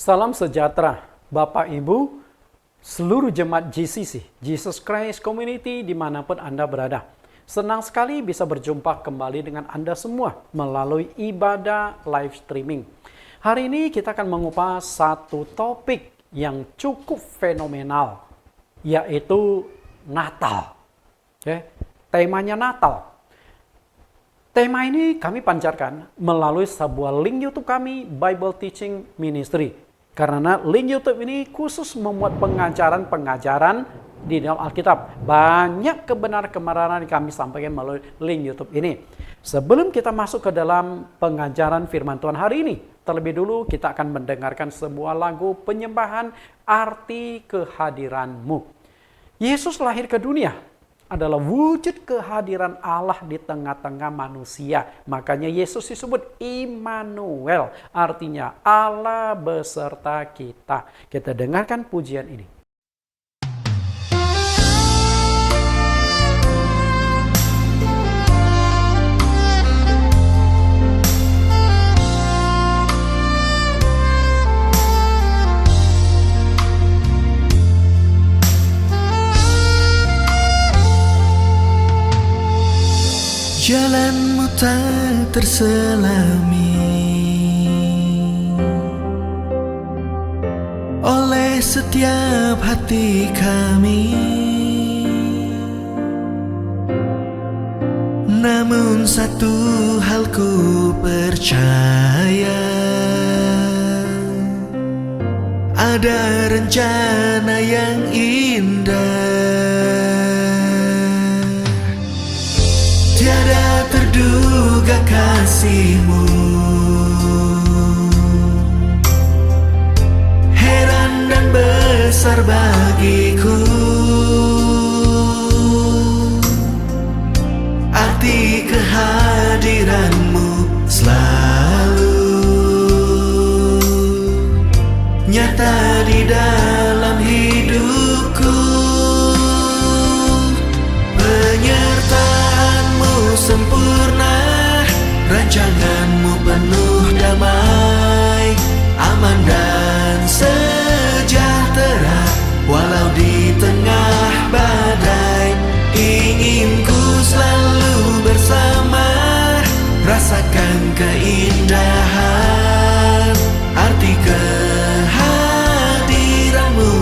Salam sejahtera, Bapak Ibu, seluruh jemaat GCC, Jesus Christ Community dimanapun Anda berada. Senang sekali bisa berjumpa kembali dengan Anda semua melalui ibadah live streaming. Hari ini kita akan mengupas satu topik yang cukup fenomenal, yaitu Natal. Temanya Natal. Tema ini kami pancarkan melalui sebuah link YouTube kami, Bible Teaching Ministry. Karena link YouTube ini khusus memuat pengajaran-pengajaran di dalam Alkitab. Banyak kebenaran-kebenaran yang kami sampaikan melalui link YouTube ini. Sebelum kita masuk ke dalam pengajaran firman Tuhan hari ini, terlebih dulu kita akan mendengarkan sebuah lagu penyembahan Arti Kehadiranmu. Yesus lahir ke dunia adalah wujud kehadiran Allah di tengah-tengah manusia. Makanya Yesus disebut Immanuel, artinya Allah beserta kita. Kita dengarkan pujian ini. Jalanmu tak terselami oleh setiap hati kami, namun satu hal ku percaya, ada rencana yang indah. Tiada terduga kasih-Mu, heran dan besar bagiku. Arti kehadiran-Mu selalu nyata di dalam hidupku. Sempurna, rancangan-Mu penuh damai, aman dan sejahtera, walau di tengah badai. Ingin ku selalu bersama, rasakan keindahan, arti kehadiran-Mu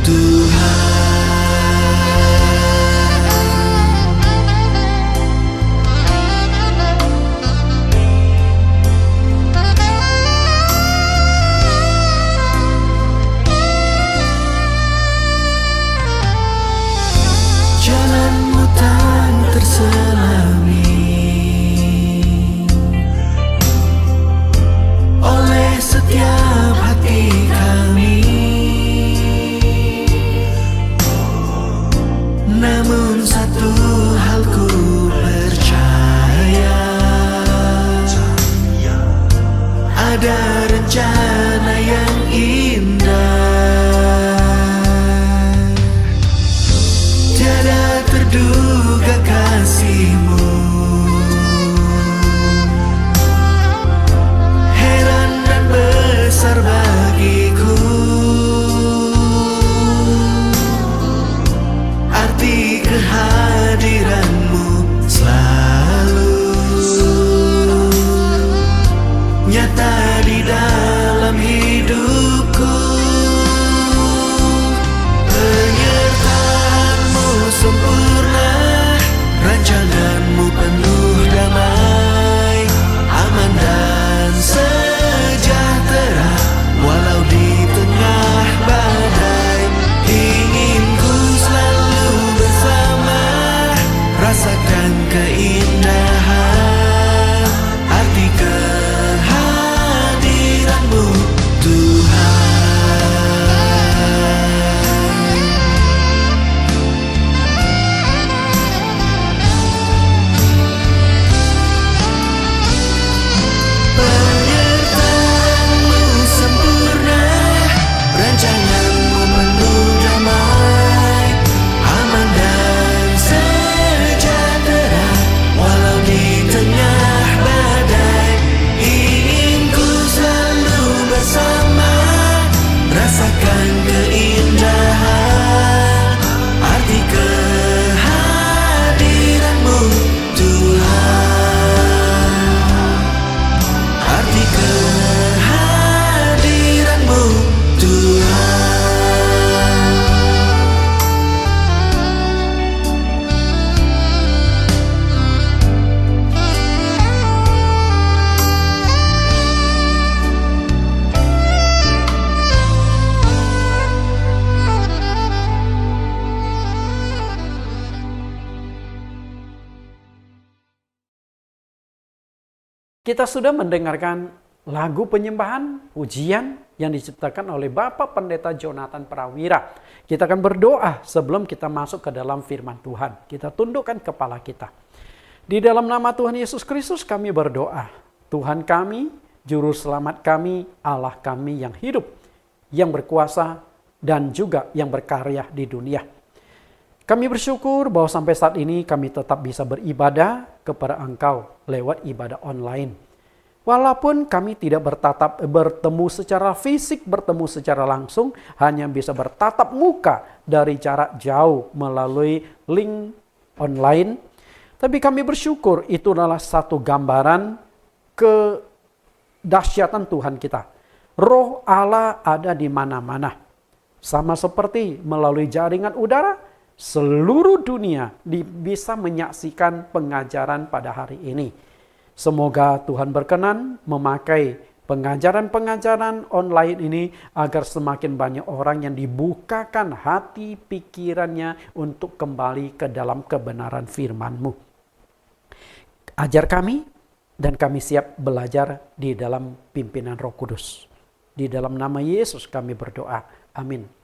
Tuhan. Kita sudah mendengarkan lagu penyembahan, pujian yang diciptakan oleh Bapak Pendeta Jonathan Prawira. Kita akan berdoa sebelum kita masuk ke dalam firman Tuhan. Kita tundukkan kepala kita. Di dalam nama Tuhan Yesus Kristus kami berdoa. Tuhan kami, Juru Selamat kami, Allah kami yang hidup, yang berkuasa, dan juga yang berkarya di dunia. Kami bersyukur bahwa sampai saat ini kami tetap bisa beribadah kepada Engkau lewat ibadah online. Walaupun kami tidak bertemu secara fisik, bertemu secara langsung, hanya bisa bertatap muka dari jarak jauh melalui link online. Tapi kami bersyukur itu adalah satu gambaran kedahsyatan Tuhan kita. Roh Allah ada di mana-mana. Sama seperti melalui jaringan udara, seluruh dunia bisa menyaksikan pengajaran pada hari ini. Semoga Tuhan berkenan memakai pengajaran-pengajaran online ini agar semakin banyak orang yang dibukakan hati pikirannya untuk kembali ke dalam kebenaran firman-Mu. Ajar kami dan kami siap belajar di dalam pimpinan Roh Kudus. Di dalam nama Yesus kami berdoa. Amin.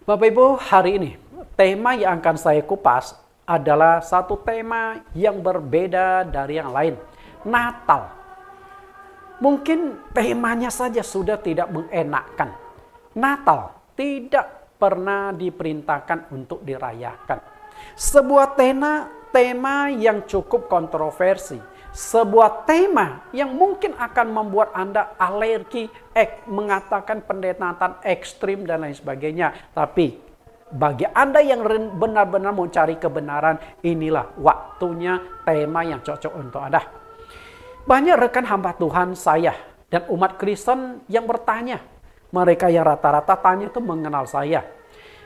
Bapak Ibu, hari ini tema yang akan saya kupas adalah satu tema yang berbeda dari yang lain. Natal. Mungkin temanya saja sudah tidak mengenakan. Natal tidak pernah diperintahkan untuk dirayakan. Sebuah tema yang cukup kontroversi. Sebuah tema yang mungkin akan membuat Anda alergi, mengatakan pendetatan ekstrim dan lain sebagainya. Tapi bagi Anda yang benar-benar mau cari kebenaran, inilah waktunya tema yang cocok untuk Anda. Banyak rekan hamba Tuhan saya dan umat Kristen yang bertanya. Mereka yang rata-rata tanya itu mengenal saya.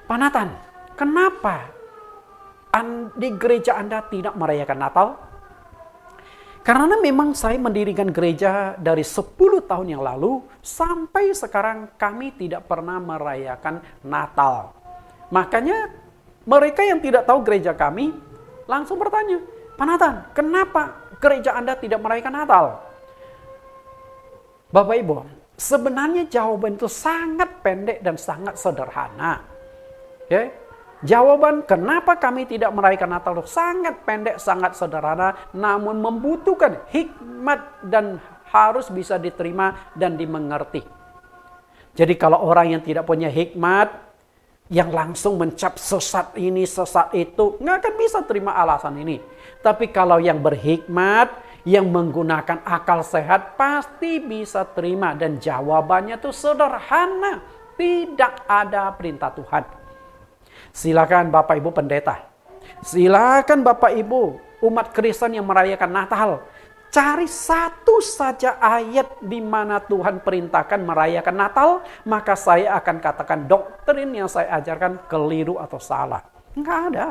Pak Nathan, kenapa di gereja Anda tidak merayakan Natal? Karena memang saya mendirikan gereja dari 10 tahun yang lalu sampai sekarang kami tidak pernah merayakan Natal. Makanya mereka yang tidak tahu gereja kami langsung bertanya, Pak Nathan, kenapa gereja Anda tidak merayakan Natal? Bapak Ibu, sebenarnya jawaban itu sangat pendek dan sangat sederhana. Ya. Jawaban kenapa kami tidak merayakan Natal itu sangat pendek, sangat sederhana, namun membutuhkan hikmat dan harus bisa diterima dan dimengerti. Jadi kalau orang yang tidak punya hikmat, yang langsung mencap sesat ini, sesat itu, nggak akan bisa terima alasan ini. Tapi kalau yang berhikmat, yang menggunakan akal sehat, pasti bisa terima. Dan jawabannya itu sederhana, tidak ada perintah Tuhan. Silakan Bapak Ibu pendeta, silakan Bapak Ibu umat Kristen yang merayakan Natal, cari satu saja ayat di mana Tuhan perintahkan merayakan Natal, maka saya akan katakan doktrin yang saya ajarkan keliru atau salah. Enggak ada.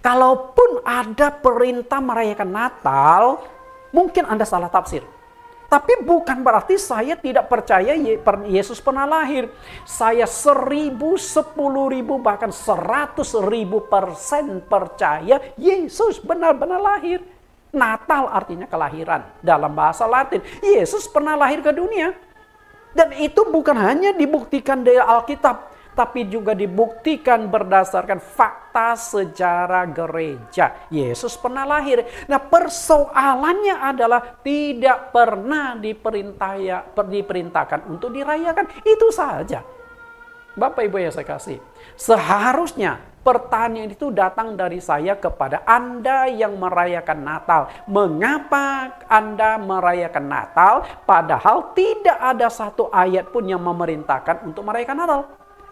Kalaupun ada perintah merayakan Natal, mungkin Anda salah tafsir. Tapi bukan berarti saya tidak percaya Yesus pernah lahir. Saya 1000, 10.000, bahkan 100.000% percaya Yesus benar-benar lahir. Natal artinya kelahiran. Dalam bahasa Latin, Yesus pernah lahir ke dunia. Dan itu bukan hanya dibuktikan dari Alkitab, tapi juga dibuktikan berdasarkan fakta sejarah gereja. Yesus pernah lahir. Nah, persoalannya adalah tidak pernah diperintahkan untuk dirayakan. Itu saja. Bapak Ibu yang saya kasih, seharusnya pertanyaan itu datang dari saya kepada Anda yang merayakan Natal. Mengapa Anda merayakan Natal padahal tidak ada satu ayat pun yang memerintahkan untuk merayakan Natal?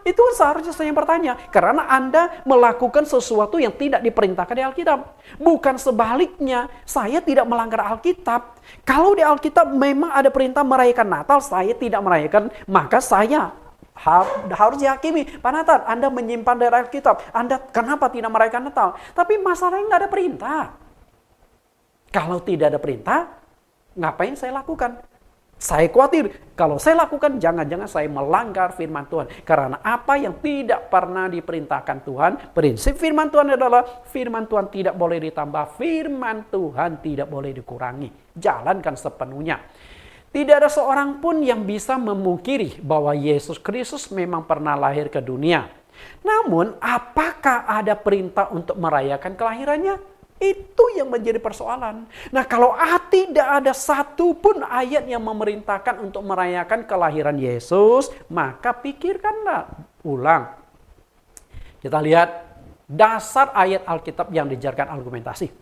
Itu seharusnya saya bertanya. Karena Anda melakukan sesuatu yang tidak diperintahkan di Alkitab. Bukan sebaliknya, saya tidak melanggar Alkitab. Kalau di Alkitab memang ada perintah merayakan Natal, saya tidak merayakan, maka saya harus dihakimi. Pak Nathan, Anda menyimpan dari Alkitab. Anda kenapa tidak merayakan Natal? Tapi masalahnya nggak ada perintah. Kalau tidak ada perintah, ngapain saya lakukan? Saya khawatir kalau saya lakukan jangan-jangan saya melanggar firman Tuhan. Karena apa yang tidak pernah diperintahkan Tuhan, prinsip firman Tuhan adalah firman Tuhan tidak boleh ditambah, firman Tuhan tidak boleh dikurangi. Jalankan sepenuhnya. Tidak ada seorang pun yang bisa memungkiri bahwa Yesus Kristus memang pernah lahir ke dunia. Namun, apakah ada perintah untuk merayakan kelahirannya? Itu yang menjadi persoalan. Nah, kalau tidak ada satu pun ayat yang memerintahkan untuk merayakan kelahiran Yesus, maka pikirkanlah ulang. Kita lihat dasar ayat Alkitab yang dijadikan argumentasi.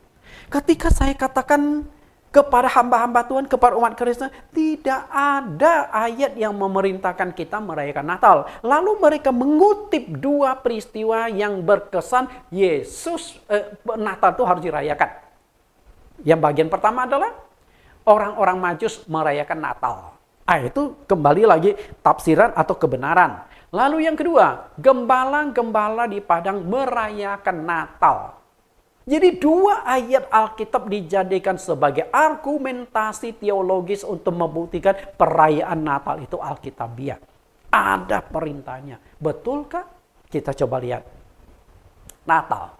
Ketika saya katakan kepada hamba-hamba Tuhan, kepada umat Kristus, tidak ada ayat yang memerintahkan kita merayakan Natal. Lalu mereka mengutip dua peristiwa yang berkesan Natal itu harus dirayakan. Yang bagian pertama adalah orang-orang Majus merayakan Natal. Itu kembali lagi tafsiran atau kebenaran. Lalu yang kedua, gembala-gembala di padang merayakan Natal. Jadi dua ayat Alkitab dijadikan sebagai argumentasi teologis untuk membuktikan perayaan Natal itu Alkitabiah. Ada perintahnya. Betulkah? Kita coba lihat. Natal.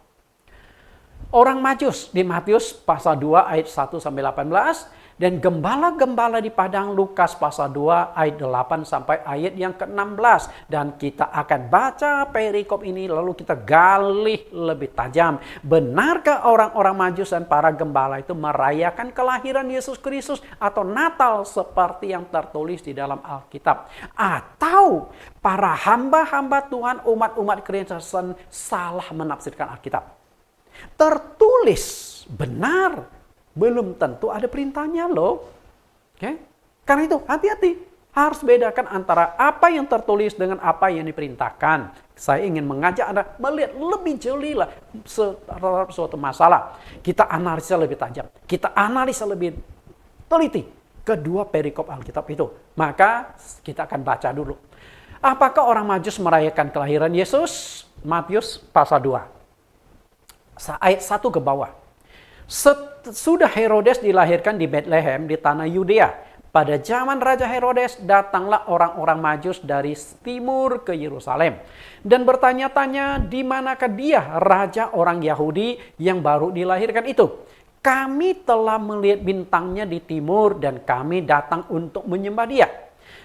Orang Majus di Matius pasal 2 ayat 1 sampai 18. Dan gembala-gembala di padang Lukas pasal 2 ayat 8 sampai ayat yang ke-16. Dan kita akan baca perikop ini lalu kita gali lebih tajam. Benarkah orang-orang Majus dan para gembala itu merayakan kelahiran Yesus Kristus atau Natal seperti yang tertulis di dalam Alkitab? Atau para hamba-hamba Tuhan umat-umat Kristen salah menafsirkan Alkitab? Tertulis benar. Belum tentu ada perintahnya loh. Oke? Karena itu hati-hati. Harus bedakan antara apa yang tertulis dengan apa yang diperintahkan. Saya ingin mengajak Anda melihat lebih jeli lah terhadap suatu masalah. Kita analisa lebih tajam. Kita analisa lebih teliti kedua perikop Alkitab itu. Maka kita akan baca dulu. Apakah orang Majus merayakan kelahiran Yesus? Matius pasal 2. Ayat 1 ke bawah. Sudah Herodes dilahirkan di Bethlehem di tanah Yudea. Pada zaman Raja Herodes datanglah orang-orang Majus dari timur ke Yerusalem. Dan bertanya-tanya di manakah dia raja orang Yahudi yang baru dilahirkan itu. Kami telah melihat bintangnya di timur dan kami datang untuk menyembah dia.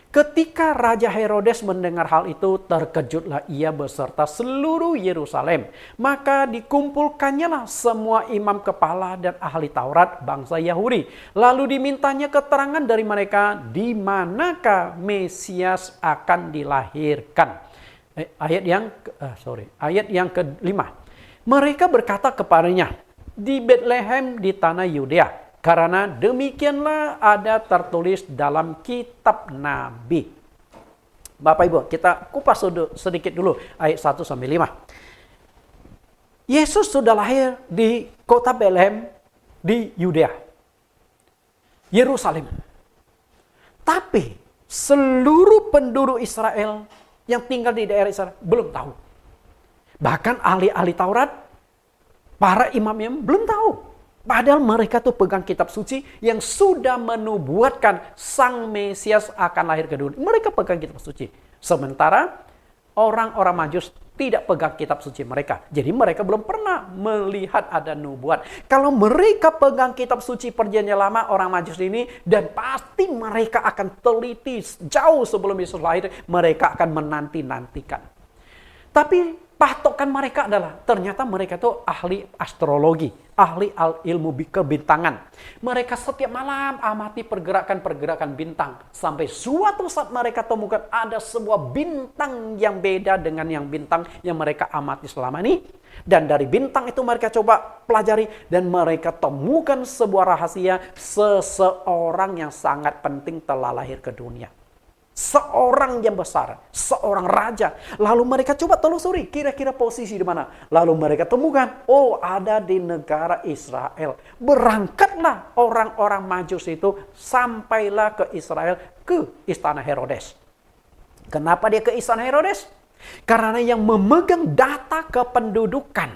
Ketika Raja Herodes mendengar hal itu, terkejutlah ia beserta seluruh Yerusalem. Maka dikumpulkannyalah semua imam kepala dan ahli Taurat bangsa Yahudi. Lalu dimintanya keterangan dari mereka di manakah Mesias akan dilahirkan. Ayat yang ke-5. Mereka berkata kepadanya, di Bethlehem di tanah Yudea. Karena demikianlah ada tertulis dalam kitab Nabi. Bapak Ibu, kita kupas sedikit dulu ayat 1 sampai 5. Yesus sudah lahir di kota Bethlehem di Yudea, Yerusalem. Tapi seluruh penduduk Israel yang tinggal di daerah Israel belum tahu. Bahkan ahli-ahli Taurat, para imam-imam belum tahu. Padahal mereka tuh pegang kitab suci yang sudah menubuatkan Sang Mesias akan lahir ke dunia. Mereka pegang kitab suci. Sementara orang-orang Majus tidak pegang kitab suci mereka. Jadi mereka belum pernah melihat ada nubuat. Kalau mereka pegang kitab suci perjanjian lama orang Majus ini, dan pasti mereka akan teliti jauh sebelum Yesus lahir, mereka akan menanti-nantikan. Tapi patokan mereka adalah ternyata mereka itu ahli astrologi, ahli ilmu kebintangan. Mereka setiap malam amati pergerakan-pergerakan bintang. Sampai suatu saat mereka temukan ada sebuah bintang yang beda dengan yang bintang yang mereka amati selama ini. Dan dari bintang itu mereka coba pelajari dan mereka temukan sebuah rahasia, seseorang yang sangat penting telah lahir ke dunia. Seorang yang besar, seorang raja. Lalu mereka coba telusuri kira-kira posisi di mana. Lalu mereka temukan, oh ada di negara Israel. Berangkatlah orang-orang Majus itu, sampailah ke Israel, ke istana Herodes. Kenapa dia ke istana Herodes? Karena yang memegang data kependudukan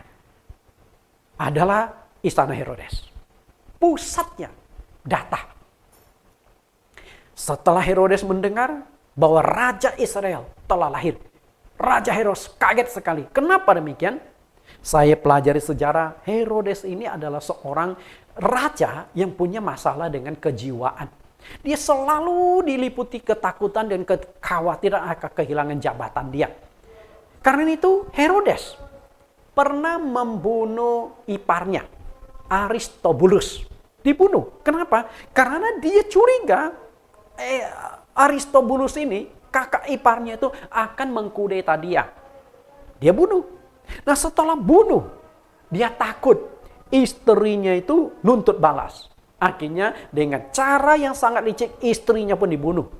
adalah istana Herodes. Pusatnya data. Setelah Herodes mendengar bahwa Raja Israel telah lahir, Raja Herodes kaget sekali. Kenapa demikian? Saya pelajari sejarah, Herodes ini adalah seorang raja yang punya masalah dengan kejiwaan. Dia selalu diliputi ketakutan dan kekhawatiran akan kehilangan jabatan dia. Karena itu Herodes pernah membunuh iparnya, Aristobulus. Dibunuh. Kenapa? Karena dia curiga Aristobulus ini, kakak iparnya itu akan mengkudeta dia. Dia bunuh. Nah setelah bunuh, dia takut istrinya itu nuntut balas. Akhirnya dengan cara yang sangat licik, istrinya pun dibunuh.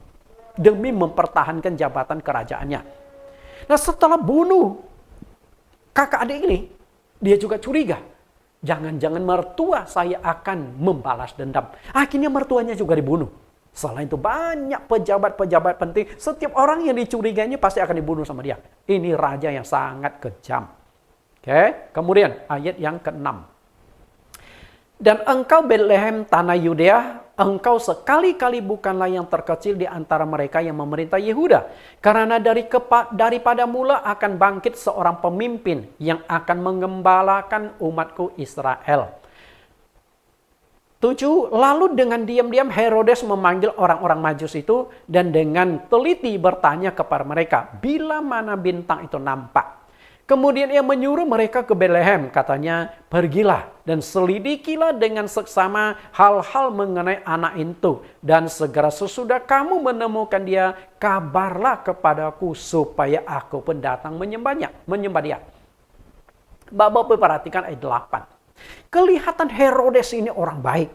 Demi mempertahankan jabatan kerajaannya. Nah setelah bunuh kakak adik ini, dia juga curiga. Jangan-jangan mertua saya akan membalas dendam. Akhirnya mertuanya juga dibunuh. Selain itu banyak pejabat-pejabat penting. Setiap orang yang dicurigainya pasti akan dibunuh sama dia. Ini raja yang sangat kejam. Oke, kemudian ayat yang ke-6. Dan engkau Betlehem tanah Yudea, engkau sekali-kali bukanlah yang terkecil di antara mereka yang memerintah Yehuda. Karena daripada mula akan bangkit seorang pemimpin yang akan mengembalakan umatku Israel. 7. Lalu dengan diam-diam Herodes memanggil orang-orang Majus itu dan dengan teliti bertanya kepada mereka, bila mana bintang itu nampak. Kemudian ia menyuruh mereka ke Betlehem, katanya, pergilah dan selidikilah dengan seksama hal-hal mengenai anak itu. Dan segera sesudah kamu menemukan dia, kabarlah kepadaku supaya aku pun datang menyembah dia. Bapak perhatikan ayat 8. Kelihatan Herodes ini orang baik.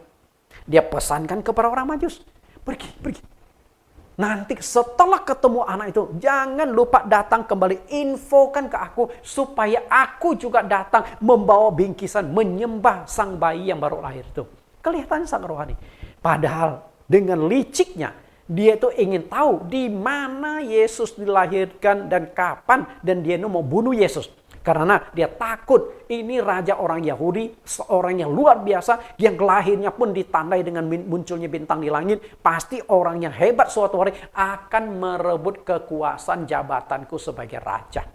Dia pesankan kepada orang Majus, pergi. Nanti setelah ketemu anak itu, jangan lupa datang kembali, infokan ke aku supaya aku juga datang membawa bingkisan menyembah sang bayi yang baru lahir itu. Kelihatannya sangat rohani. Padahal dengan liciknya dia itu ingin tahu di mana Yesus dilahirkan dan kapan, dan dia mau bunuh Yesus. Karena dia takut ini raja orang Yahudi, seorang yang luar biasa, yang lahirnya pun ditandai dengan munculnya bintang di langit. Pasti orang yang hebat suatu hari akan merebut kekuasaan jabatanku sebagai raja.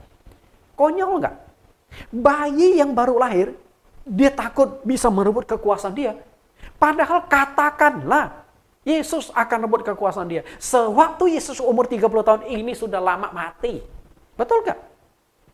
Konyol nggak? Bayi yang baru lahir, dia takut bisa merebut kekuasaan dia. Padahal katakanlah, Yesus akan rebut kekuasaan dia. Sewaktu Yesus umur 30 tahun ini sudah lama mati. Betul nggak?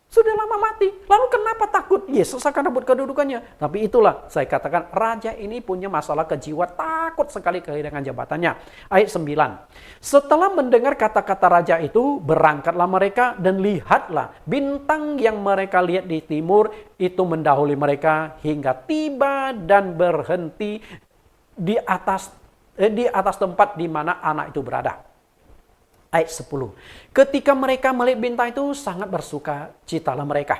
Sudah lama mati. Lalu kenapa takut? Yesus akan rebut kedudukannya. Tapi itulah saya katakan raja ini punya masalah kejiwa, takut sekali kehilangan jabatannya. Ayat 9. Setelah mendengar kata-kata raja itu, berangkatlah mereka dan lihatlah bintang yang mereka lihat di timur itu mendahului mereka hingga tiba dan berhenti di atas tempat di mana anak itu berada. Ayat 10. Ketika mereka melihat bintang itu, sangat bersuka citalah mereka.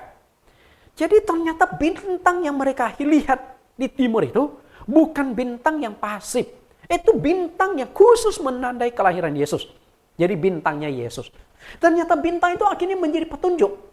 Jadi ternyata bintang yang mereka lihat di timur itu bukan bintang yang pasif. Itu bintang yang khusus menandai kelahiran Yesus. Jadi bintangnya Yesus. Ternyata bintang itu akhirnya menjadi petunjuk.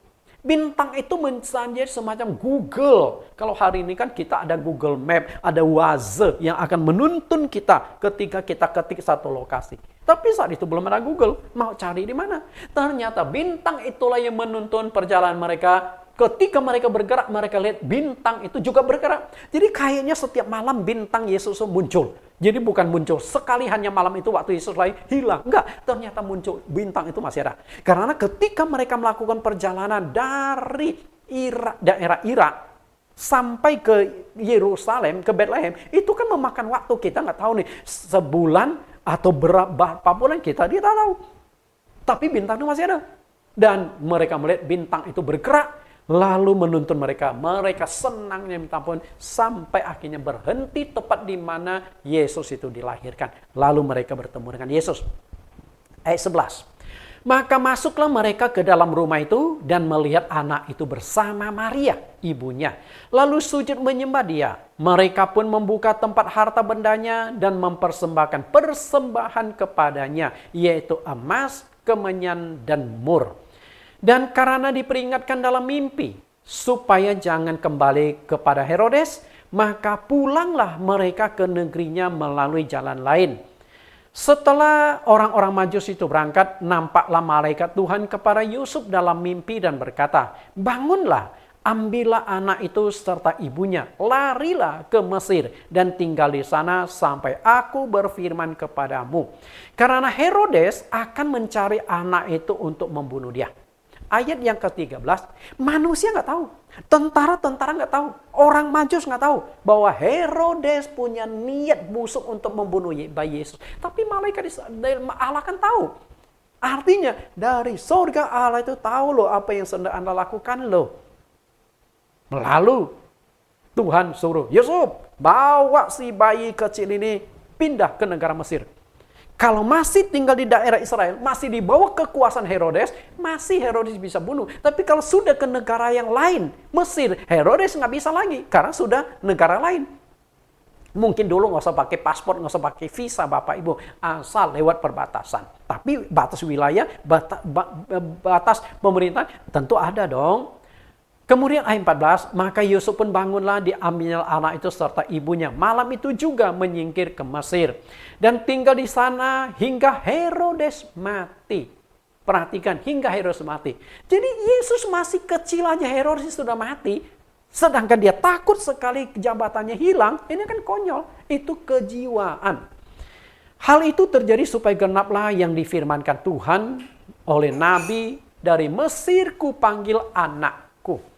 Bintang itu menjadi semacam Google. Kalau hari ini kan kita ada Google Map, ada Waze yang akan menuntun kita ketika kita ketik satu lokasi. Tapi saat itu belum ada Google, mau cari di mana? Ternyata bintang itulah yang menuntun perjalanan mereka. Ketika mereka bergerak, mereka lihat bintang itu juga bergerak. Jadi kayaknya setiap malam bintang Yesus muncul. Jadi bukan muncul sekali hanya malam itu waktu Yesus lahir, hilang. Enggak, ternyata muncul, bintang itu masih ada. Karena ketika mereka melakukan perjalanan dari daerah Irak sampai ke Yerusalem, ke Betlehem, itu kan memakan waktu, kita nggak tahu nih, sebulan atau berapa bulan kita tidak tahu. Tapi bintang itu masih ada. Dan mereka melihat bintang itu bergerak, lalu menuntun mereka. Mereka senangnya minta ampun sampai akhirnya berhenti tepat di mana Yesus itu dilahirkan. Lalu mereka bertemu dengan Yesus. Ayat 11. Maka masuklah mereka ke dalam rumah itu dan melihat anak itu bersama Maria, ibunya. Lalu sujud menyembah dia. Mereka pun membuka tempat harta bendanya dan mempersembahkan persembahan kepadanya, yaitu emas, kemenyan, dan mur. Dan karena diperingatkan dalam mimpi, supaya jangan kembali kepada Herodes, maka pulanglah mereka ke negerinya melalui jalan lain. Setelah orang-orang Majus itu berangkat, nampaklah malaikat Tuhan kepada Yusuf dalam mimpi dan berkata, "Bangunlah, ambillah anak itu serta ibunya, larilah ke Mesir dan tinggal di sana sampai aku berfirman kepadamu. Karena Herodes akan mencari anak itu untuk membunuh dia." Ayat yang ke-13, manusia nggak tahu. Tentara-tentara nggak tahu. Orang Majus nggak tahu bahwa Herodes punya niat busuk untuk membunuh bayi Yesus. Tapi malaikat Allah kan tahu. Artinya dari surga Allah itu tahu loh apa yang sedang Anda lakukan loh. Lalu Tuhan suruh, Yusuf, bawa si bayi kecil ini pindah ke negara Mesir. Kalau masih tinggal di daerah Israel, masih di bawah kekuasaan Herodes, masih Herodes bisa bunuh. Tapi kalau sudah ke negara yang lain, Mesir, Herodes nggak bisa lagi, karena sudah negara lain. Mungkin dulu nggak usah pakai paspor, nggak usah pakai visa Bapak Ibu, asal lewat perbatasan. Tapi batas wilayah, batas pemerintahan tentu ada dong. Kemudian ayat 14, maka Yusuf pun bangunlah, diambil anak itu serta ibunya. Malam itu juga menyingkir ke Mesir. Dan tinggal di sana hingga Herodes mati. Perhatikan, hingga Herodes mati. Jadi Yesus masih kecil aja, Herodes sudah mati. Sedangkan dia takut sekali jabatannya hilang. Ini kan konyol, itu kejiwaan. Hal itu terjadi supaya genaplah yang difirmankan Tuhan oleh Nabi, dari Mesir kupanggil anakku.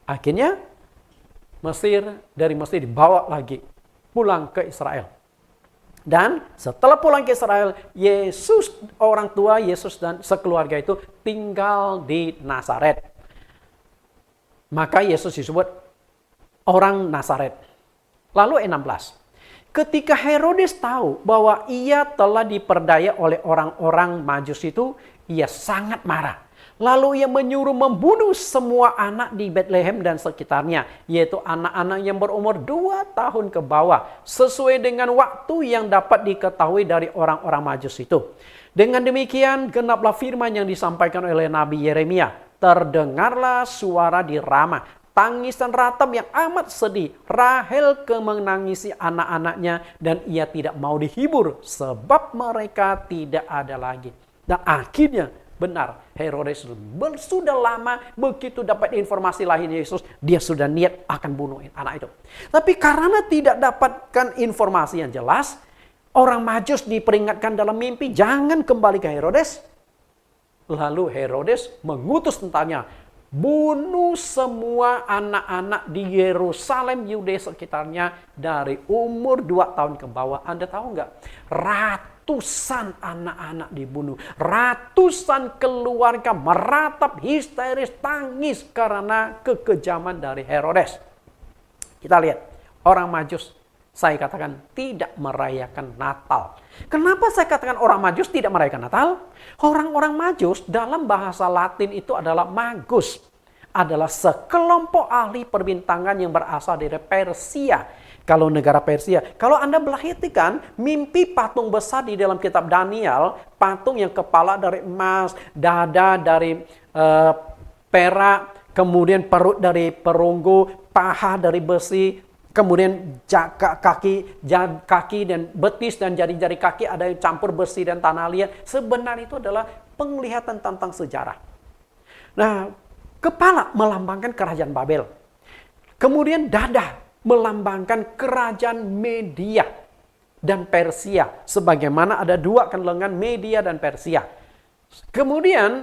Akhirnya dari Mesir dibawa lagi pulang ke Israel. Dan setelah pulang ke Israel, Yesus, orang tua Yesus dan sekeluarga itu tinggal di Nazaret. Maka Yesus disebut orang Nazaret. Lalu 16. Ketika Herodes tahu bahwa ia telah diperdaya oleh orang-orang Majus itu, ia sangat marah. Lalu ia menyuruh membunuh semua anak di Bethlehem dan sekitarnya, yaitu anak-anak yang berumur 2 tahun ke bawah, sesuai dengan waktu yang dapat diketahui dari orang-orang Majus itu. Dengan demikian, genaplah firman yang disampaikan oleh Nabi Yeremia. Terdengarlah suara di Rama, tangisan ratap yang amat sedih. Rahel menangisi anak-anaknya dan ia tidak mau dihibur, sebab mereka tidak ada lagi. Dan akhirnya, benar, Herodes sudah lama begitu dapat informasi lahir Yesus, dia sudah niat akan bunuh anak itu. Tapi karena tidak dapatkan informasi yang jelas, orang Majus diperingatkan dalam mimpi, jangan kembali ke Herodes. Lalu Herodes mengutus tentaranya, bunuh semua anak-anak di Yerusalem, Yudea sekitarnya dari umur 2 tahun ke bawah. Anda tahu nggak? Ratusan anak-anak dibunuh. Ratusan keluarga meratap histeris tangis karena kekejaman dari Herodes. Kita lihat, orang Majus, saya katakan tidak merayakan Natal. Kenapa saya katakan orang Majus tidak merayakan Natal? Orang-orang Majus dalam bahasa Latin itu adalah magus. Adalah sekelompok ahli perbintangan yang berasal dari Persia. Kalau negara Persia, kalau Anda perhatikan mimpi patung besar di dalam kitab Daniel, patung yang kepala dari emas, dada dari perak, kemudian perut dari perunggu, paha dari besi, kemudian kaki dan betis dan jari-jari kaki ada yang campur besi dan tanah liat. Sebenarnya itu adalah penglihatan tentang sejarah. Nah, kepala melambangkan kerajaan Babel. Kemudian dada melambangkan kerajaan Media dan Persia. Sebagaimana ada 2 kan lengan, Media dan Persia. Kemudian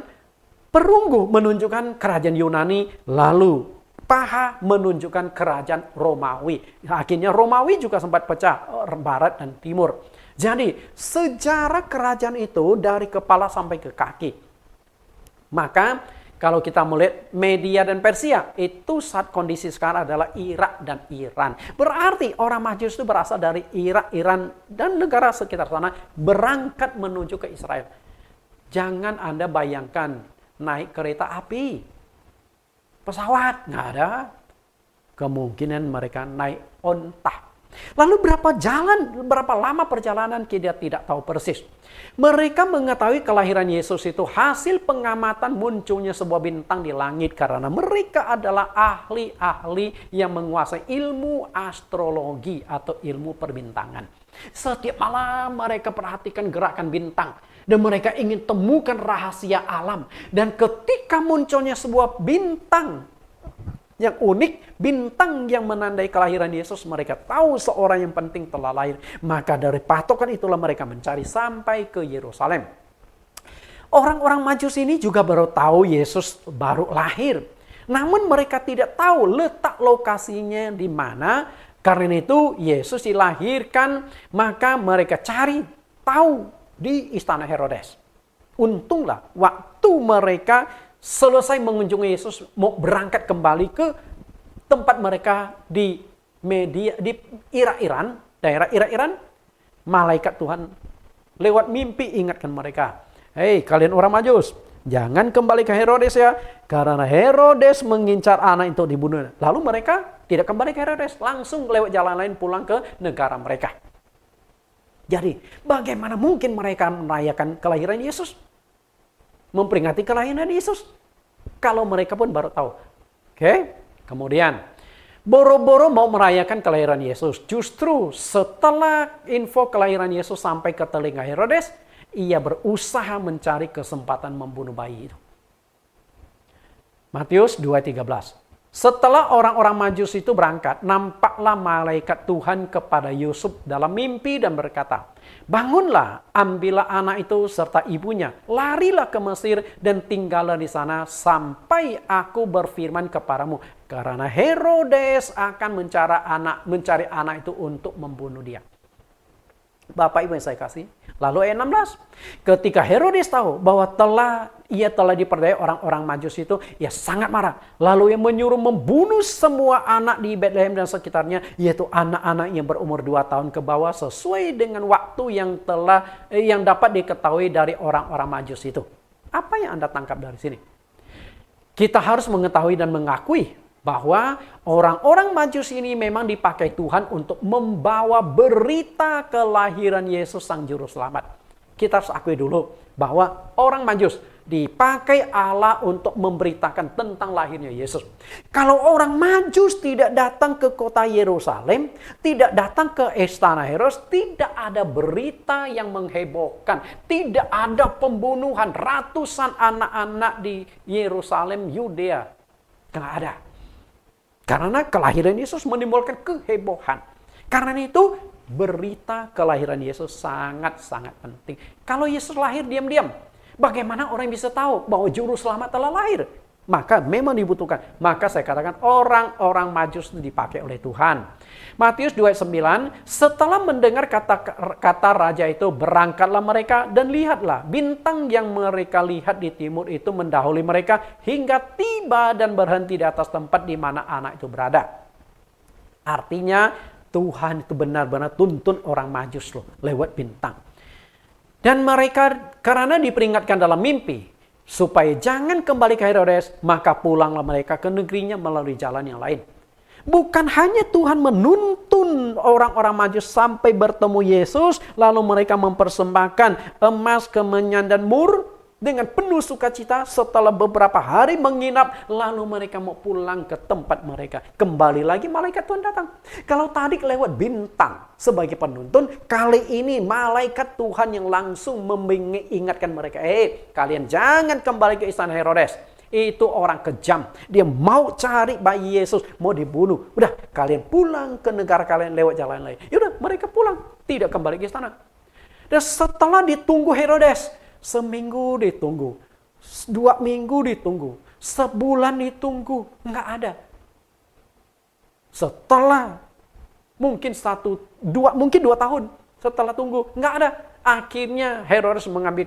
perunggu menunjukkan kerajaan Yunani, lalu paha menunjukkan kerajaan Romawi. Akhirnya Romawi juga sempat pecah, barat dan timur. Jadi sejarah kerajaan itu dari kepala sampai ke kaki. Maka kalau kita melihat Media dan Persia, itu saat kondisi sekarang adalah Irak dan Iran. Berarti orang Majus itu berasal dari Irak, Iran, dan negara sekitar sana berangkat menuju ke Israel. Jangan Anda bayangkan naik kereta api, pesawat, nggak ada. Kemungkinan mereka naik onta. Lalu berapa lama perjalanan kita tidak tahu persis. Mereka mengetahui kelahiran Yesus itu hasil pengamatan munculnya sebuah bintang di langit karena mereka adalah ahli-ahli yang menguasai ilmu astrologi atau ilmu perbintangan. Setiap malam mereka perhatikan gerakan bintang dan mereka ingin temukan rahasia alam. Dan ketika munculnya sebuah bintang yang unik, bintang yang menandai kelahiran Yesus, mereka tahu seorang yang penting telah lahir. Maka dari patokan itulah mereka mencari sampai ke Yerusalem. Orang-orang Majus ini juga baru tahu Yesus baru lahir. Namun mereka tidak tahu letak lokasinya di mana. Karena itu Yesus dilahirkan, maka mereka cari tahu di istana Herodes. Untunglah waktu mereka selesai mengunjungi Yesus, mau berangkat kembali ke tempat mereka di Iran, daerah Iran, malaikat Tuhan lewat mimpi ingatkan mereka, hei kalian orang Majus, jangan kembali ke Herodes ya, karena Herodes mengincar anak itu dibunuh. Lalu mereka tidak kembali ke Herodes, langsung lewat jalan lain pulang ke negara mereka. Jadi bagaimana mungkin mereka merayakan kelahiran Yesus? Memperingati kelahiran Yesus kalau mereka pun baru tahu. Oke? Kemudian boro-boro mau merayakan kelahiran Yesus. Justru setelah info kelahiran Yesus sampai ke telinga Herodes, ia berusaha mencari kesempatan membunuh bayi itu. Matius 2:13. Setelah orang-orang Majus itu berangkat, nampaklah malaikat Tuhan kepada Yusuf dalam mimpi dan berkata, bangunlah, ambillah anak itu serta ibunya, larilah ke Mesir dan tinggallah di sana sampai aku berfirman kepadamu. Karena Herodes akan mencari anak itu untuk membunuh dia. Bapak Ibu yang saya kasih. Lalu ayat 16. Ketika Herodes tahu bahwa ia telah diperdaya orang-orang Majus itu, ia sangat marah. Lalu ia menyuruh membunuh semua anak di Bethlehem dan sekitarnya, yaitu anak-anak yang berumur 2 tahun ke bawah sesuai dengan waktu yang dapat diketahui dari orang-orang Majus itu. Apa yang Anda tangkap dari sini? Kita harus mengetahui dan mengakui bahwa orang-orang Majus ini memang dipakai Tuhan untuk membawa berita kelahiran Yesus Sang Juru Selamat. Kita harus akui dulu bahwa orang Majus dipakai Allah untuk memberitakan tentang lahirnya Yesus. Kalau orang Majus tidak datang ke kota Yerusalem, tidak datang ke istana Herodes, tidak ada berita yang menghebohkan, tidak ada pembunuhan ratusan anak-anak di Yerusalem, Yudea. Tidak ada. Karena kelahiran Yesus menimbulkan kehebohan. Karena itu berita kelahiran Yesus sangat-sangat penting. Kalau Yesus lahir diam-diam, bagaimana orang bisa tahu bahwa Juru Selamat telah lahir? Maka memang dibutuhkan. Maka saya katakan orang-orang Majus dipakai oleh Tuhan. Matius 2:9, setelah mendengar kata raja itu, berangkatlah mereka dan lihatlah bintang yang mereka lihat di timur itu mendahului mereka hingga tiba dan berhenti di atas tempat di mana anak itu berada. Artinya Tuhan itu benar-benar tuntun orang Majus loh lewat bintang. Dan mereka karena diperingatkan dalam mimpi supaya jangan kembali ke Herodes, maka pulanglah mereka ke negerinya melalui jalan yang lain. Bukan hanya Tuhan menuntun orang-orang Majus sampai bertemu Yesus, lalu mereka mempersembahkan emas, kemenyan, dan mur dengan penuh sukacita. Setelah beberapa hari menginap, lalu mereka mau pulang ke tempat mereka. Kembali lagi malaikat Tuhan datang. Kalau tadi lewat bintang sebagai penuntun, kali ini malaikat Tuhan yang langsung mengingatkan mereka, kalian jangan kembali ke istana Herodes. Itu orang kejam. Dia mau cari bayi Yesus, mau dibunuh. Udah, kalian pulang ke negara kalian lewat jalan lain. Yaudah, mereka pulang, tidak kembali ke istana. Dan setelah ditunggu Herodes, seminggu ditunggu, 2 minggu ditunggu, sebulan ditunggu, nggak ada. Setelah mungkin 2 tahun setelah tunggu, nggak ada. Akhirnya Herodes mengambil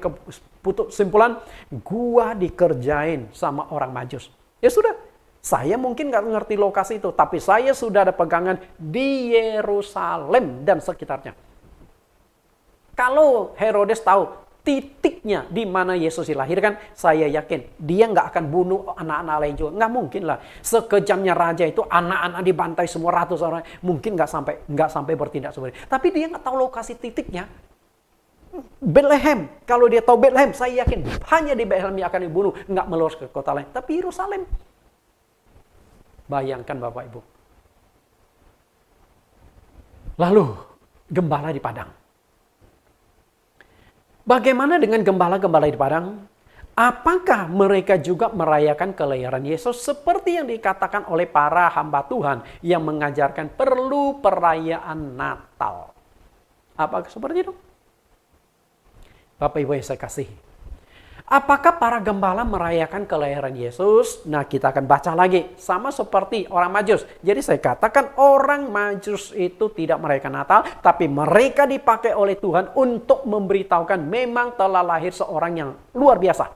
kesimpulan, gua dikerjain sama orang Majus. Ya sudah, saya mungkin nggak ngerti lokasi itu, tapi saya sudah ada pegangan di Yerusalem dan sekitarnya. Kalau Herodes tahu, titiknya di mana Yesus dilahirkan, saya yakin dia nggak akan bunuh anak-anak lain juga. Nggak mungkin lah. Sekejamnya raja itu anak-anak dibantai semua ratus orang. Mungkin nggak sampai bertindak seperti itu. Tapi dia nggak tahu lokasi titiknya. Bethlehem. Kalau dia tahu Bethlehem, saya yakin hanya di Bethlehem yang akan dibunuh. Nggak meluas ke kota lain. Tapi Yerusalem. Bayangkan Bapak Ibu. Lalu, gembala di padang. Bagaimana dengan gembala-gembala di padang? Apakah mereka juga merayakan kelahiran Yesus seperti yang dikatakan oleh para hamba Tuhan yang mengajarkan perlu perayaan Natal? Apakah seperti itu? Bapak Ibu yang saya kasih. Apakah para gembala merayakan kelahiran Yesus? Nah, kita akan baca lagi. Sama seperti orang Majus. Jadi saya katakan orang Majus itu tidak merayakan Natal. Tapi mereka dipakai oleh Tuhan untuk memberitahukan memang telah lahir seorang yang luar biasa.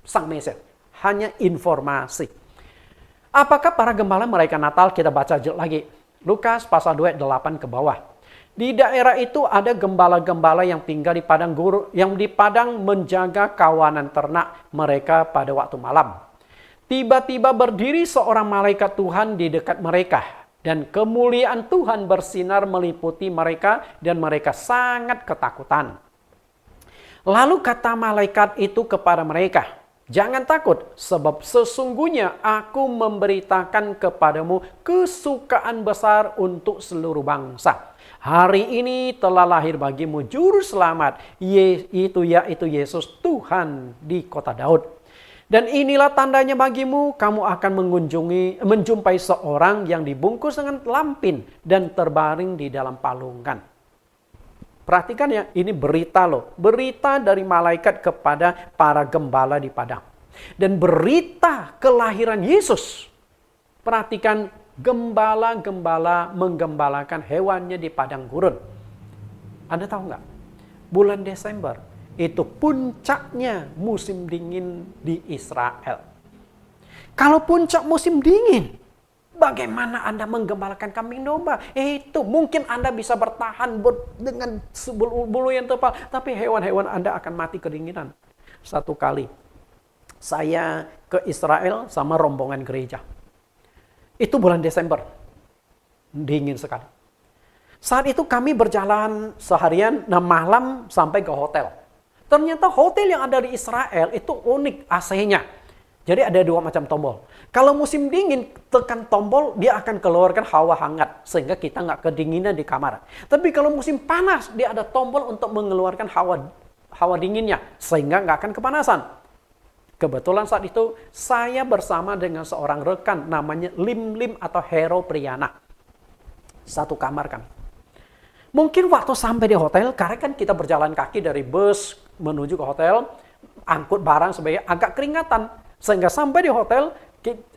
Sang Mesias. Hanya informasi. Apakah para gembala merayakan Natal? Kita baca lagi. Lukas pasal 2 ayat 8 ke bawah. Di daerah itu ada gembala-gembala yang tinggal di padang gurun, yang di padang menjaga kawanan ternak mereka pada waktu malam. Tiba-tiba berdiri seorang malaikat Tuhan di dekat mereka, dan kemuliaan Tuhan bersinar meliputi mereka, dan mereka sangat ketakutan. Lalu kata malaikat itu kepada mereka, "Jangan takut, sebab sesungguhnya aku memberitakan kepadamu kesukaan besar untuk seluruh bangsa. Hari ini telah lahir bagimu juru selamat, yaitu Yesus Tuhan di kota Daud. Dan inilah tandanya bagimu, kamu akan menjumpai seorang yang dibungkus dengan lampin dan terbaring di dalam palungan." Perhatikan ya, ini berita loh. Berita dari malaikat kepada para gembala di padang. Dan berita kelahiran Yesus. Perhatikan, gembala-gembala menggembalakan hewannya di padang gurun. Anda tahu nggak? Bulan Desember itu puncaknya musim dingin di Israel. Kalau puncak musim dingin, bagaimana Anda menggembalakan kambing domba? Itu mungkin Anda bisa bertahan dengan bulu yang tebal, tapi hewan-hewan Anda akan mati kedinginan. Satu kali saya ke Israel sama rombongan gereja. Itu bulan Desember. Dingin sekali. Saat itu kami berjalan seharian, malam sampai ke hotel. Ternyata hotel yang ada di Israel itu unik AC-nya. Jadi ada dua macam tombol. Kalau musim dingin, tekan tombol, dia akan keluarkan hawa hangat. Sehingga kita nggak kedinginan di kamar. Tapi kalau musim panas, dia ada tombol untuk mengeluarkan hawa dinginnya. Sehingga nggak akan kepanasan. Kebetulan saat itu saya bersama dengan seorang rekan namanya Lim atau Hero Priyana. Satu kamar kami. Mungkin waktu sampai di hotel, karena kan kita berjalan kaki dari bus menuju ke hotel, angkut barang sebagai agak keringatan. Sehingga sampai di hotel,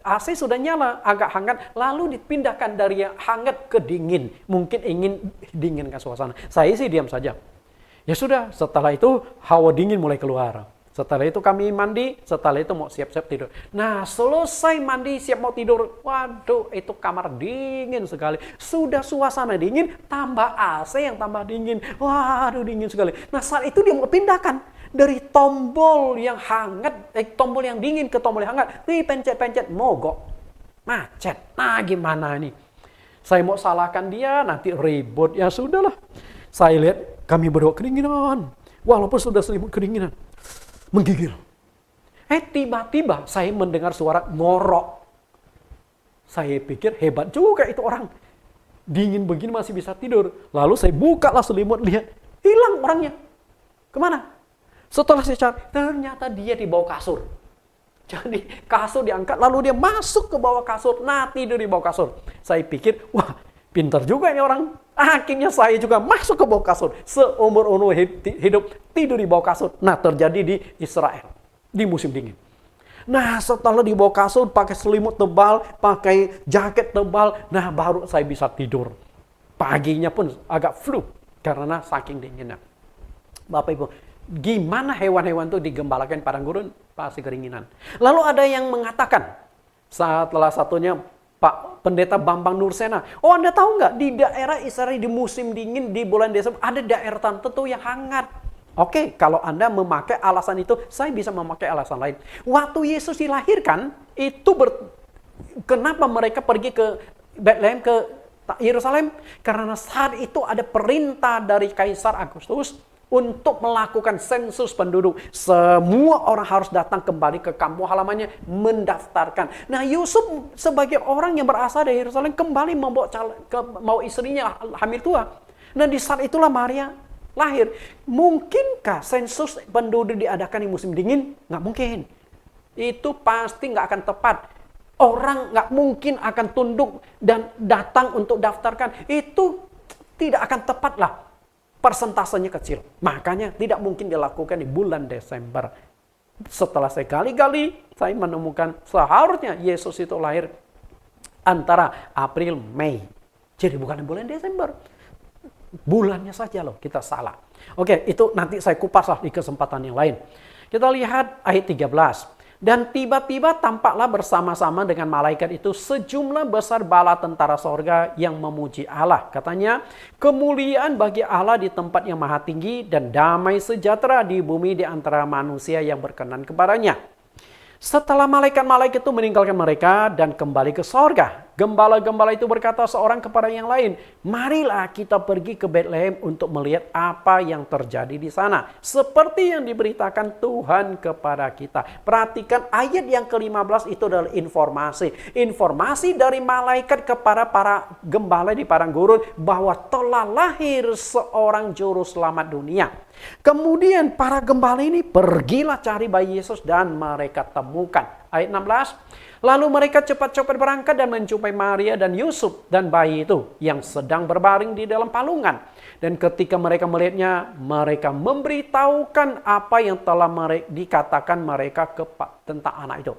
AC sudah nyala, agak hangat, lalu dipindahkan dari yang hangat ke dingin. Mungkin ingin dinginkan suasana. Saya sih diam saja. Ya sudah, setelah itu hawa dingin mulai keluar. Setelah itu kami mandi, setelah itu mau siap-siap tidur. Nah, selesai mandi, siap mau tidur. Waduh, itu kamar dingin sekali. Sudah suasana dingin, tambah AC yang tambah dingin. Waduh, dingin sekali. Nah, saat itu dia mau pindahkan. Dari tombol yang hangat, tombol yang dingin ke tombol yang hangat. Pencet-pencet, mogok. Macet. Nah, gimana nih? Saya mau salahkan dia, nanti ribut. Ya sudahlah. Saya lihat, kami berdua kedinginan. Walaupun sudah selimut kedinginan. Menggigil. Tiba-tiba saya mendengar suara ngorok. Saya pikir hebat juga itu orang. Dingin begini masih bisa tidur. Lalu saya bukalah selimut, lihat. Hilang orangnya. Kemana? Setelah saya cari, ternyata dia di bawah kasur. Jadi kasur diangkat, lalu dia masuk ke bawah kasur. Nah, tidur di bawah kasur. Saya pikir, wah, pintar juga ini orang. Akhirnya saya juga masuk ke bawah kasur. Seumur-umur hidup tidur di bawah kasur. Nah, terjadi di Israel. Di musim dingin. Nah, setelah di bawah kasur, pakai selimut tebal, pakai jaket tebal. Nah, baru saya bisa tidur. Paginya pun agak flu. Karena saking dinginnya. Bapak Ibu, gimana hewan-hewan itu digembalakan padang gurun? Pasti kedinginan. Lalu ada yang mengatakan, salah satunya Pak Pendeta Bambang Nursena. Oh, Anda tahu nggak? Di daerah Israel di musim dingin, di bulan Desember, ada daerah tertentu yang hangat. Oke, kalau Anda memakai alasan itu, saya bisa memakai alasan lain. Waktu Yesus dilahirkan, itu kenapa mereka pergi ke Bethlehem, ke Yerusalem? Karena saat itu ada perintah dari Kaisar Agustus untuk melakukan sensus penduduk. Semua orang harus datang kembali ke kampung halamannya, mendaftarkan. Nah, Yusuf sebagai orang yang berasal dari Yerusalem kembali mau istrinya hamil tua. Nah, di saat itulah Maria lahir. Mungkinkah sensus penduduk diadakan di musim dingin? Nggak mungkin. Itu pasti nggak akan tepat. Orang nggak mungkin akan tunduk dan datang untuk daftarkan. Itu tidak akan tepat lah. Persentasenya kecil. Makanya tidak mungkin dilakukan di bulan Desember. Setelah saya gali-gali, saya menemukan seharusnya Yesus itu lahir antara April, Mei. Jadi bukan di bulan Desember. Bulannya saja loh, kita salah. Oke, itu nanti saya kupas lah di kesempatan yang lain. Kita lihat ayat 13. Dan tiba-tiba tampaklah bersama-sama dengan malaikat itu sejumlah besar bala tentara sorga yang memuji Allah. Katanya, kemuliaan bagi Allah di tempat yang maha tinggi dan damai sejahtera di bumi di antara manusia yang berkenan kepadanya. Setelah malaikat-malaikat itu meninggalkan mereka dan kembali ke sorga, gembala-gembala itu berkata seorang kepada yang lain, marilah kita pergi ke Bethlehem untuk melihat apa yang terjadi di sana. Seperti yang diberitakan Tuhan kepada kita. Perhatikan ayat yang ke-15 itu adalah informasi. Informasi dari malaikat kepada para gembala di padang gurun bahwa telah lahir seorang juru selamat dunia. Kemudian para gembala ini pergilah cari bayi Yesus dan mereka temukan. Ayat 16. Lalu mereka cepat-cepat berangkat dan menjumpai Maria dan Yusuf dan bayi itu yang sedang berbaring di dalam palungan. Dan ketika mereka melihatnya, mereka memberitahukan apa yang telah dikatakan mereka tentang anak itu.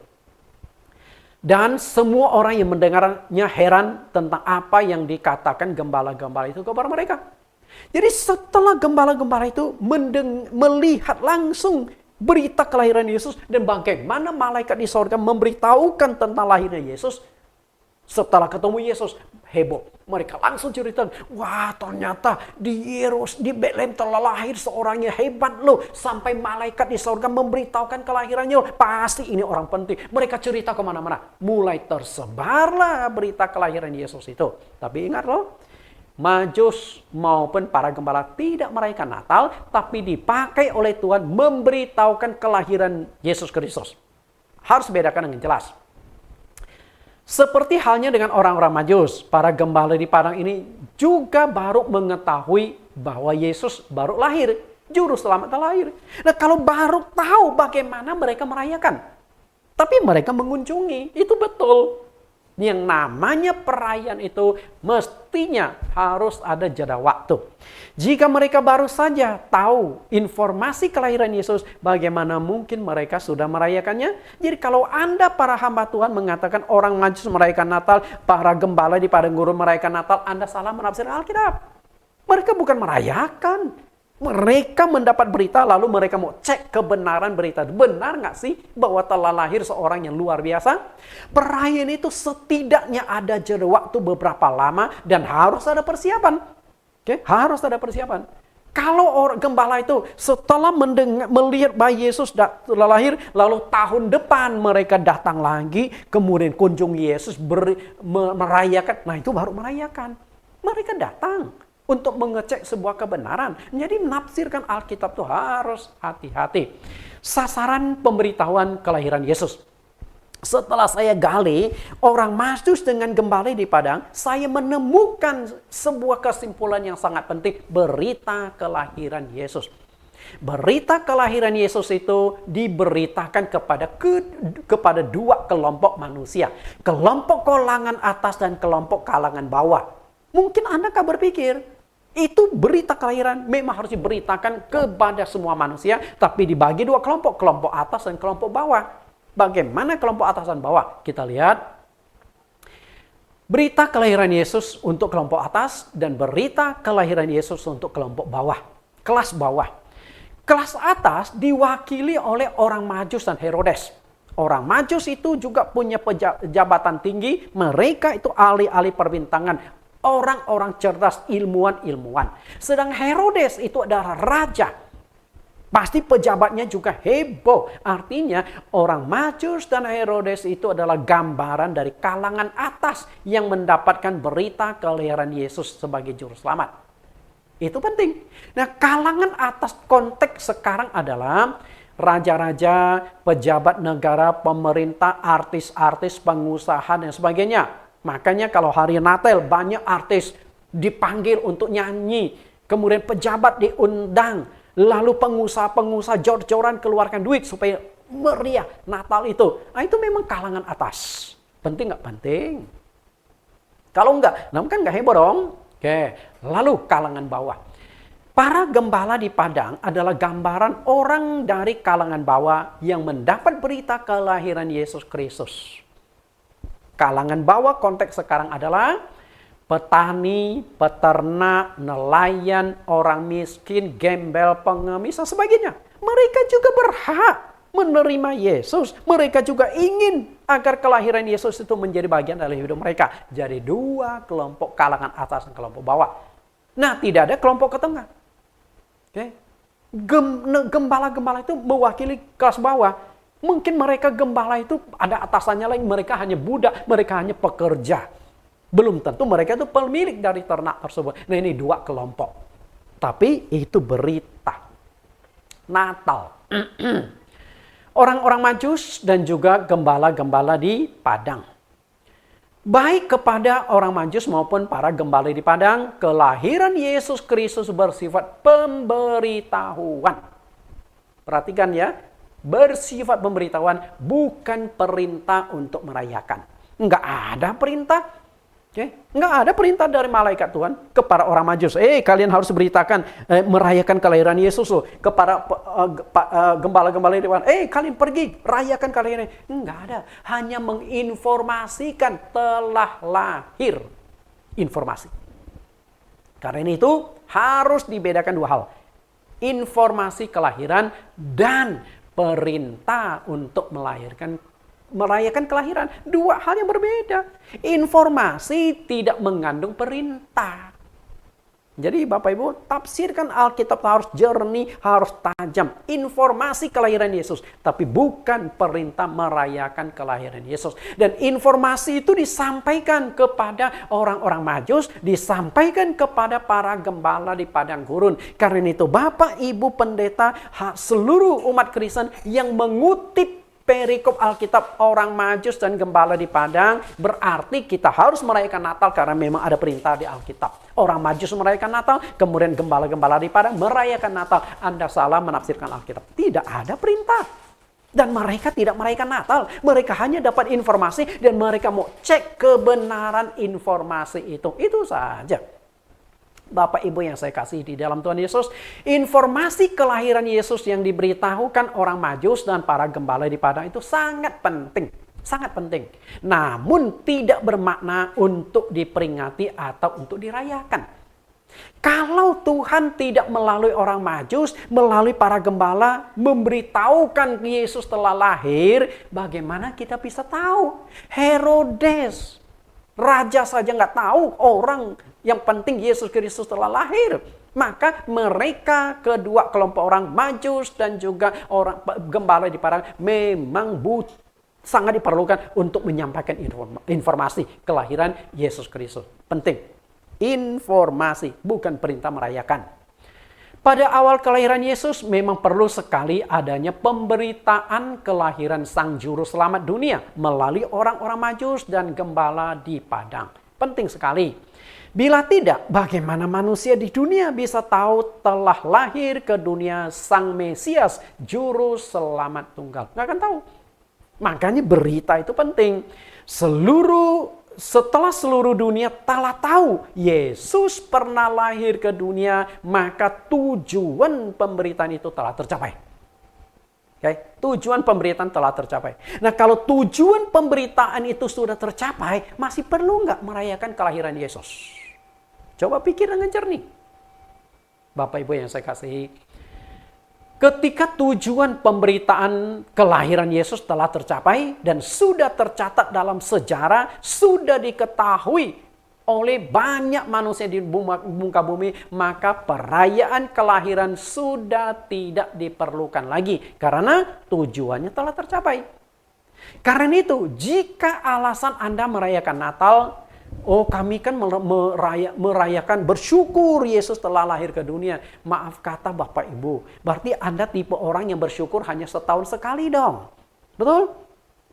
Dan semua orang yang mendengarnya heran tentang apa yang dikatakan gembala-gembala itu kepada mereka. Jadi setelah gembala-gembala itu melihat langsung berita kelahiran Yesus dan bagaimana malaikat di sorga memberitahukan tentang lahirnya Yesus. Setelah ketemu Yesus, heboh. Mereka langsung cerita, wah ternyata di Bethlehem telah lahir seorang yang hebat loh. Sampai malaikat di sorga memberitahukan kelahirannya. Pasti ini orang penting. Mereka cerita kemana-mana. Mulai tersebarlah berita kelahiran Yesus itu. Tapi ingat loh, Majus maupun para gembala tidak merayakan Natal, tapi dipakai oleh Tuhan memberitahukan kelahiran Yesus Kristus. Harus bedakan dengan jelas. Seperti halnya dengan orang-orang Majus, para gembala di padang ini juga baru mengetahui bahwa Yesus baru lahir, juru selamat telah lahir. Nah, kalau baru tahu bagaimana mereka merayakan, tapi mereka mengunjungi, itu betul. Yang namanya perayaan itu mestinya harus ada jeda waktu. Jika mereka baru saja tahu informasi kelahiran Yesus, bagaimana mungkin mereka sudah merayakannya? Jadi kalau Anda para hamba Tuhan mengatakan orang Majus merayakan Natal, para gembala di padang gurun merayakan Natal, Anda salah menafsir Alkitab. Mereka bukan merayakan. Mereka mendapat berita lalu mereka mau cek kebenaran berita. Benar nggak sih bahwa telah lahir seorang yang luar biasa? Perayaan itu setidaknya ada jeda waktu beberapa lama dan harus ada persiapan. Oke, harus ada persiapan. Kalau orang gembala itu setelah melihat bayi Yesus telah lahir, lalu tahun depan mereka datang lagi, kemudian kunjungi Yesus merayakan. Nah itu baru merayakan. Mereka datang untuk mengecek sebuah kebenaran. Jadi menafsirkan Alkitab itu harus hati-hati. Sasaran pemberitahuan kelahiran Yesus. Setelah saya gali orang Majus dengan gembala di padang, saya menemukan sebuah kesimpulan yang sangat penting. Berita kelahiran Yesus. Berita kelahiran Yesus itu diberitakan kepada dua kelompok manusia. Kelompok kalangan atas dan kelompok kalangan bawah. Mungkin Anda akan berpikir, itu berita kelahiran memang harus diberitakan kepada semua manusia, tapi dibagi dua kelompok, kelompok atas dan kelompok bawah. Bagaimana kelompok atas dan bawah? Kita lihat berita kelahiran Yesus untuk kelompok atas dan berita kelahiran Yesus untuk kelompok bawah, kelas bawah. Kelas atas diwakili oleh orang Majus dan Herodes. Orang Majus itu juga punya jabatan tinggi, mereka itu ahli-ahli perbintangan, orang-orang cerdas, ilmuwan-ilmuwan. Sedang Herodes itu adalah raja. Pasti pejabatnya juga heboh. Artinya orang Majus dan Herodes itu adalah gambaran dari kalangan atas yang mendapatkan berita kelahiran Yesus sebagai juru selamat. Itu penting. Nah, kalangan atas konteks sekarang adalah raja-raja, pejabat negara, pemerintah, artis-artis, pengusaha, dan sebagainya. Makanya kalau hari Natal banyak artis dipanggil untuk nyanyi. Kemudian pejabat diundang. Lalu pengusaha-pengusaha jor-joran keluarkan duit supaya meriah Natal itu. Nah, itu memang kalangan atas. Penting nggak penting? Kalau enggak, nah kan nggak heboh dong. Oke, lalu kalangan bawah. Para gembala di padang adalah gambaran orang dari kalangan bawah yang mendapat berita kelahiran Yesus Kristus. Kalangan bawah konteks sekarang adalah petani, peternak, nelayan, orang miskin, gembel, pengemis, dan sebagainya. Mereka juga berhak menerima Yesus. Mereka juga ingin agar kelahiran Yesus itu menjadi bagian dari hidup mereka. Jadi dua kelompok, kalangan atas dan kelompok bawah. Nah, tidak ada kelompok ke tengah. Okay. Gembala-gembala itu mewakili kelas bawah. Mungkin mereka gembala itu ada atasannya lain, mereka hanya budak, mereka hanya pekerja. Belum tentu mereka itu pemilik dari ternak tersebut. Nah, ini dua kelompok. Tapi itu berita Natal. Orang-orang Majus dan juga gembala-gembala di padang. Baik kepada orang Majus maupun para gembala di padang, kelahiran Yesus Kristus bersifat pemberitahuan. Perhatikan ya, bersifat pemberitahuan, bukan perintah untuk merayakan. Enggak ada perintah. Okay. Nggak ada perintah dari malaikat Tuhan kepada orang Majus. Kalian harus beritakan, merayakan kelahiran Yesus loh. Kepada gembala-gembala di depan. Kalian pergi, rayakan kelahiran. Nggak ada. Hanya menginformasikan telah lahir. Informasi. Karena itu harus dibedakan dua hal. Informasi kelahiran dan perintah untuk merayakan kelahiran. Dua hal yang berbeda. Informasi tidak mengandung perintah. Jadi Bapak Ibu, tafsirkan Alkitab harus jernih, harus tajam. Informasi kelahiran Yesus, tapi bukan perintah merayakan kelahiran Yesus. Dan informasi itu disampaikan kepada orang-orang Majus, disampaikan kepada para gembala di padang gurun. Karena itu Bapak Ibu pendeta, seluruh umat Kristen yang mengutip perikop Alkitab orang Majus dan gembala di padang, berarti kita harus merayakan Natal karena memang ada perintah di Alkitab. Orang Majus merayakan Natal, kemudian gembala-gembala di padang merayakan Natal. Anda salah menafsirkan Alkitab. Tidak ada perintah. Dan mereka tidak merayakan Natal. Mereka hanya dapat informasi dan mereka mau cek kebenaran informasi itu. Itu saja. Bapak Ibu yang saya kasih di dalam Tuhan Yesus, informasi kelahiran Yesus yang diberitahukan orang Majus dan para gembala di padang itu sangat penting. Sangat penting. Namun tidak bermakna untuk diperingati atau untuk dirayakan. Kalau Tuhan tidak melalui orang Majus, melalui para gembala, memberitahukan Yesus telah lahir, bagaimana kita bisa tahu? Herodes, raja saja nggak tahu, orang yang penting Yesus Kristus telah lahir. Maka mereka kedua kelompok orang Majus dan juga orang gembala di padang memang sangat diperlukan untuk menyampaikan informasi kelahiran Yesus Kristus. Penting. Informasi, bukan perintah merayakan. Pada awal kelahiran Yesus memang perlu sekali adanya pemberitaan kelahiran Sang Juru Selamat dunia melalui orang-orang Majus dan gembala di padang. Penting sekali. Bila tidak, bagaimana manusia di dunia bisa tahu telah lahir ke dunia Sang Mesias, Juru Selamat Tunggal? Nggak akan tahu. Makanya berita itu penting. Setelah seluruh dunia telah tahu Yesus pernah lahir ke dunia, maka tujuan pemberitaan itu telah tercapai. Okay? Tujuan pemberitaan telah tercapai. Nah, kalau tujuan pemberitaan itu sudah tercapai, masih perlu nggak merayakan kelahiran Yesus? Coba pikir dengan jernih. Bapak Ibu yang saya kasihi, ketika tujuan pemberitaan kelahiran Yesus telah tercapai dan sudah tercatat dalam sejarah, sudah diketahui oleh banyak manusia di muka bumi, maka perayaan kelahiran sudah tidak diperlukan lagi karena tujuannya telah tercapai. Karena itu, jika alasan Anda merayakan Natal, kami kan merayakan bersyukur Yesus telah lahir ke dunia. Maaf kata Bapak Ibu, berarti Anda tipe orang yang bersyukur hanya setahun sekali dong. Betul?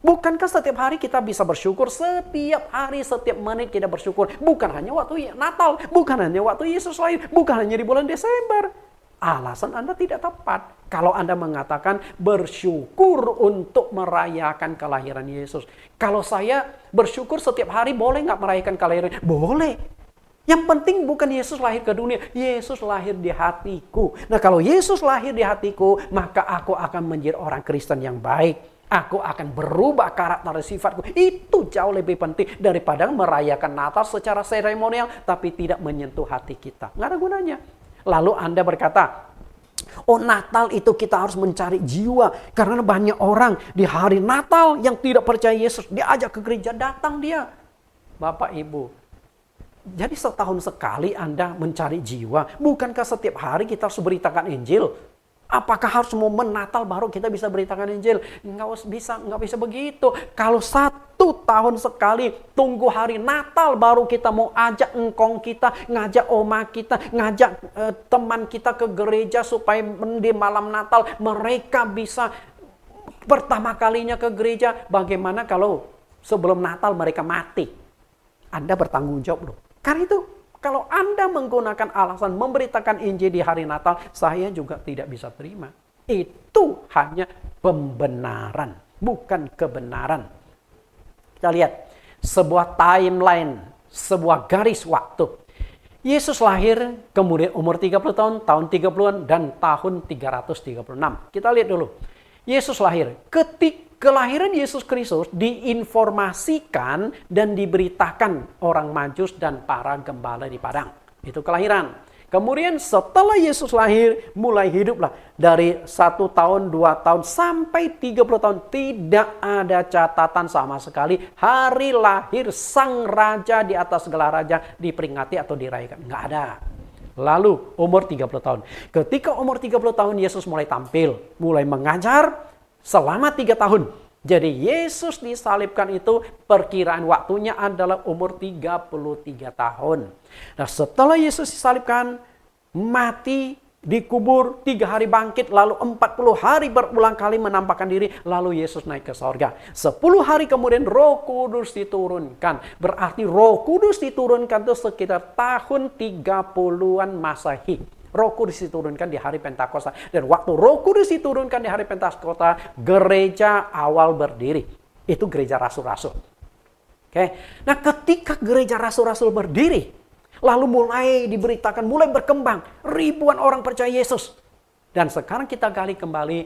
Bukankah setiap hari kita bisa bersyukur? Setiap hari, setiap menit kita bersyukur. Bukan hanya waktu Natal, bukan hanya waktu Yesus lahir, bukan hanya di bulan Desember. Alasan Anda tidak tepat kalau Anda mengatakan bersyukur untuk merayakan kelahiran Yesus. Kalau saya bersyukur setiap hari, boleh nggak merayakan kelahiran? Boleh. Yang penting bukan Yesus lahir ke dunia, Yesus lahir di hatiku. Nah, kalau Yesus lahir di hatiku, maka aku akan menjadi orang Kristen yang baik. Aku akan berubah karakter dan sifatku. Itu jauh lebih penting daripada merayakan Natal secara seremonial tapi tidak menyentuh hati kita. Nggak ada gunanya. Lalu Anda berkata, Natal itu kita harus mencari jiwa. Karena banyak orang di hari Natal yang tidak percaya Yesus, diajak ke gereja, datang dia. Bapak Ibu, jadi setahun sekali Anda mencari jiwa. Bukankah setiap hari kita harus beritakan Injil? Apakah harus momen Natal baru kita bisa beritakan Injil? Nggak bisa begitu. Kalau 1 tahun sekali, tunggu hari Natal baru kita mau ajak engkong kita, ngajak oma kita, ngajak teman kita ke gereja supaya di malam Natal mereka bisa pertama kalinya ke gereja. Bagaimana kalau sebelum Natal mereka mati? Anda bertanggung jawab loh. Karena itu, kalau Anda menggunakan alasan memberitakan Injil di hari Natal, saya juga tidak bisa terima. Itu hanya pembenaran, bukan kebenaran. Kita lihat sebuah timeline, sebuah garis waktu. Yesus lahir, kemudian umur 30 tahun 30-an, dan tahun 336. Kita lihat dulu. Yesus lahir. Ketika kelahiran Yesus Kristus diinformasikan dan diberitakan orang Majus dan para gembala di padang. Itu kelahiran. Kemudian setelah Yesus lahir, mulai hiduplah. Dari 1 tahun, 2 tahun, sampai 30 tahun. Tidak ada catatan sama sekali hari lahir sang raja di atas segala raja diperingati atau dirayakan. Nggak ada. Lalu umur 30 tahun. Ketika umur 30 tahun Yesus mulai tampil, mulai mengajar. Selama 3 tahun. Jadi Yesus disalibkan itu perkiraan waktunya adalah umur 33 tahun. Nah, setelah Yesus disalibkan, mati, dikubur, 3 hari bangkit, lalu 40 hari berulang kali menampakkan diri, lalu Yesus naik ke sorga. 10 hari kemudian Roh Kudus diturunkan. Berarti Roh Kudus diturunkan itu sekitar tahun 30-an Masehi. Roh Kudus diturunkan di hari Pentakosta. Dan waktu Roh Kudus diturunkan di hari Pentakosta, gereja awal berdiri. Itu gereja rasul-rasul. Oke. Nah, ketika gereja rasul-rasul berdiri, lalu mulai diberitakan, mulai berkembang. Ribuan orang percaya Yesus. Dan sekarang kita gali kembali,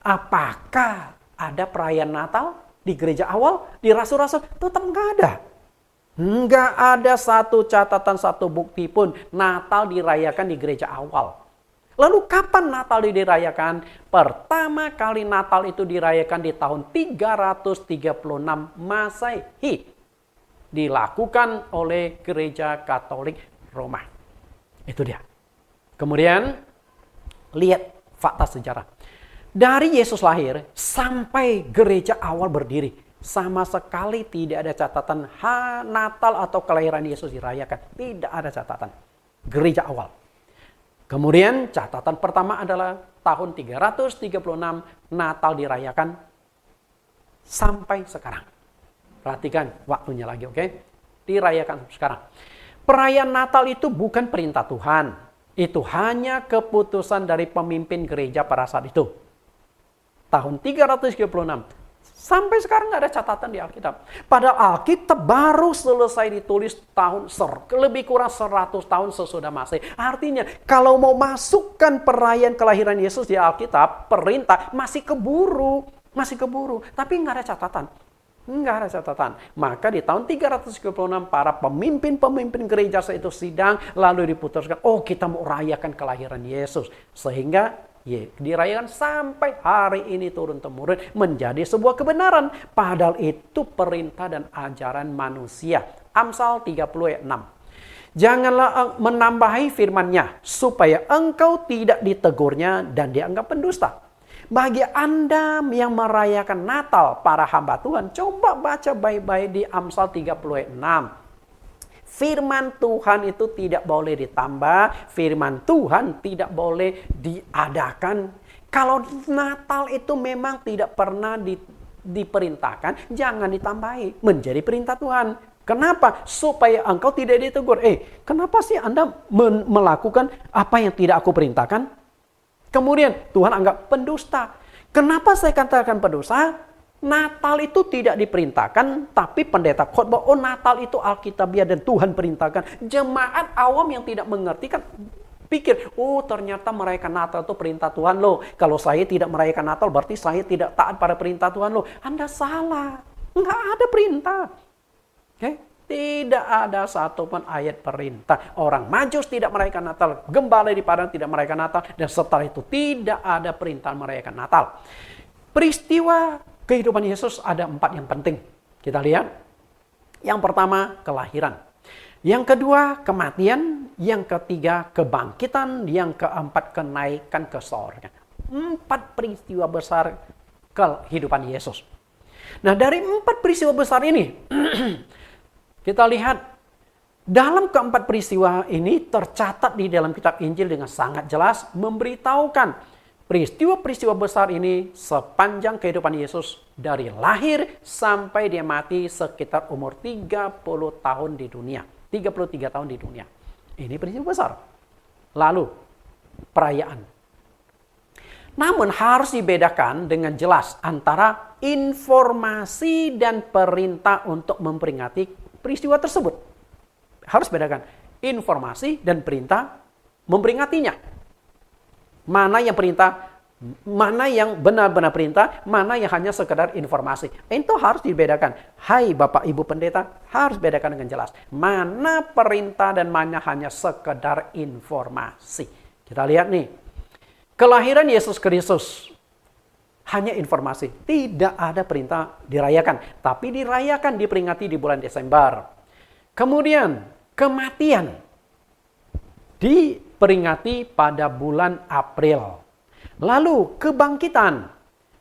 apakah ada perayaan Natal di gereja awal, di rasul-rasul? Tetap nggak ada. Nggak ada satu catatan, satu bukti pun Natal dirayakan di gereja awal. Lalu kapan Natal dirayakan? Pertama kali Natal itu dirayakan di tahun 336 Masehi. Dilakukan oleh gereja Katolik Roma. Itu dia. Kemudian lihat fakta sejarah. Dari Yesus lahir sampai gereja awal berdiri, sama sekali tidak ada catatan Natal atau kelahiran Yesus dirayakan. Tidak ada catatan. Gereja awal. Kemudian catatan pertama adalah tahun 336 Natal dirayakan sampai sekarang. Perhatikan waktunya lagi, oke? Dirayakan sekarang. Perayaan Natal itu bukan perintah Tuhan. Itu hanya keputusan dari pemimpin gereja pada saat itu. Tahun 336. Sampai sekarang nggak ada catatan di Alkitab. Padahal Alkitab baru selesai ditulis lebih kurang 100 tahun sesudah Masehi. Artinya kalau mau masukkan perayaan kelahiran Yesus di Alkitab, perintah masih keburu. Tapi nggak ada catatan. Nggak ada catatan. Maka di tahun 336 para pemimpin gereja itu sidang lalu diputuskan, kita mau rayakan kelahiran Yesus. Sehingga dirayakan sampai hari ini turun-temurun menjadi sebuah kebenaran. Padahal itu perintah dan ajaran manusia. Amsal 30 ayat 6. Janganlah menambahi firman-Nya, supaya engkau tidak ditegurnya dan dianggap pendusta. Bagi Anda yang merayakan Natal, para hamba Tuhan, coba baca baik-baik di Amsal 30 ayat 6. Firman Tuhan itu tidak boleh ditambah, firman Tuhan tidak boleh diadakan. Kalau Natal itu memang tidak pernah diperintahkan, jangan ditambahi, menjadi perintah Tuhan. Kenapa? Supaya engkau tidak ditegur. Kenapa sih Anda melakukan apa yang tidak aku perintahkan? Kemudian Tuhan anggap pendusta. Kenapa saya katakan pendusta? Natal itu tidak diperintahkan, tapi pendeta khotbah, Natal itu Alkitabiah dan Tuhan perintahkan. Jemaat awam yang tidak mengerti kan pikir, ternyata merayakan Natal itu perintah Tuhan loh. Kalau saya tidak merayakan Natal berarti saya tidak taat pada perintah Tuhan loh. Anda salah. Nggak ada perintah. Tidak ada satupun ayat perintah. Orang Majus tidak merayakan Natal, gembala di padang tidak merayakan Natal, dan setelah itu tidak ada perintah merayakan Natal. Peristiwa kehidupan Yesus ada 4 yang penting. Kita lihat. Yang pertama, kelahiran. Yang kedua, kematian. Yang ketiga, kebangkitan. Yang keempat, kenaikan ke sorga. 4 peristiwa besar kehidupan Yesus. Nah, dari 4 peristiwa besar ini, kita lihat dalam keempat peristiwa ini tercatat di dalam kitab Injil dengan sangat jelas memberitahukan peristiwa-peristiwa besar ini sepanjang kehidupan Yesus dari lahir sampai dia mati sekitar umur 30 tahun di dunia. 33 tahun di dunia. Ini peristiwa besar. Lalu, perayaan. Namun harus dibedakan dengan jelas antara informasi dan perintah untuk memperingati peristiwa tersebut. Harus bedakan informasi dan perintah memperingatinya. Mana yang perintah, mana yang benar-benar perintah, mana yang hanya sekedar informasi. Itu harus dibedakan. Hai Bapak Ibu Pendeta, harus bedakan dengan jelas. Mana perintah dan mana hanya sekedar informasi. Kita lihat nih. Kelahiran Yesus Kristus hanya informasi. Tidak ada perintah dirayakan. Tapi dirayakan, diperingati di bulan Desember. Kemudian kematian diperingati pada bulan April. Lalu kebangkitan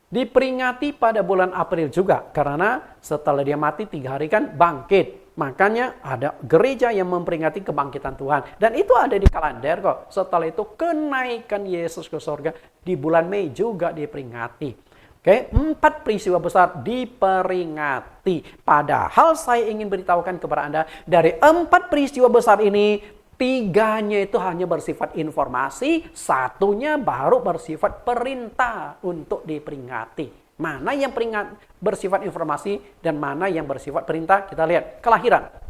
diperingati pada bulan April juga. Karena setelah dia mati 3 hari kan bangkit. Makanya ada gereja yang memperingati kebangkitan Tuhan. Dan itu ada di kalender kok. Setelah itu kenaikan Yesus ke surga di bulan Mei juga diperingati. 4 peristiwa besar diperingati. Padahal saya ingin beritahukan kepada Anda, dari 4 peristiwa besar ini, 3-nya itu hanya bersifat informasi, 1-nya baru bersifat perintah untuk diperingati. Mana yang bersifat informasi dan mana yang bersifat perintah? Kita lihat. Kelahiran.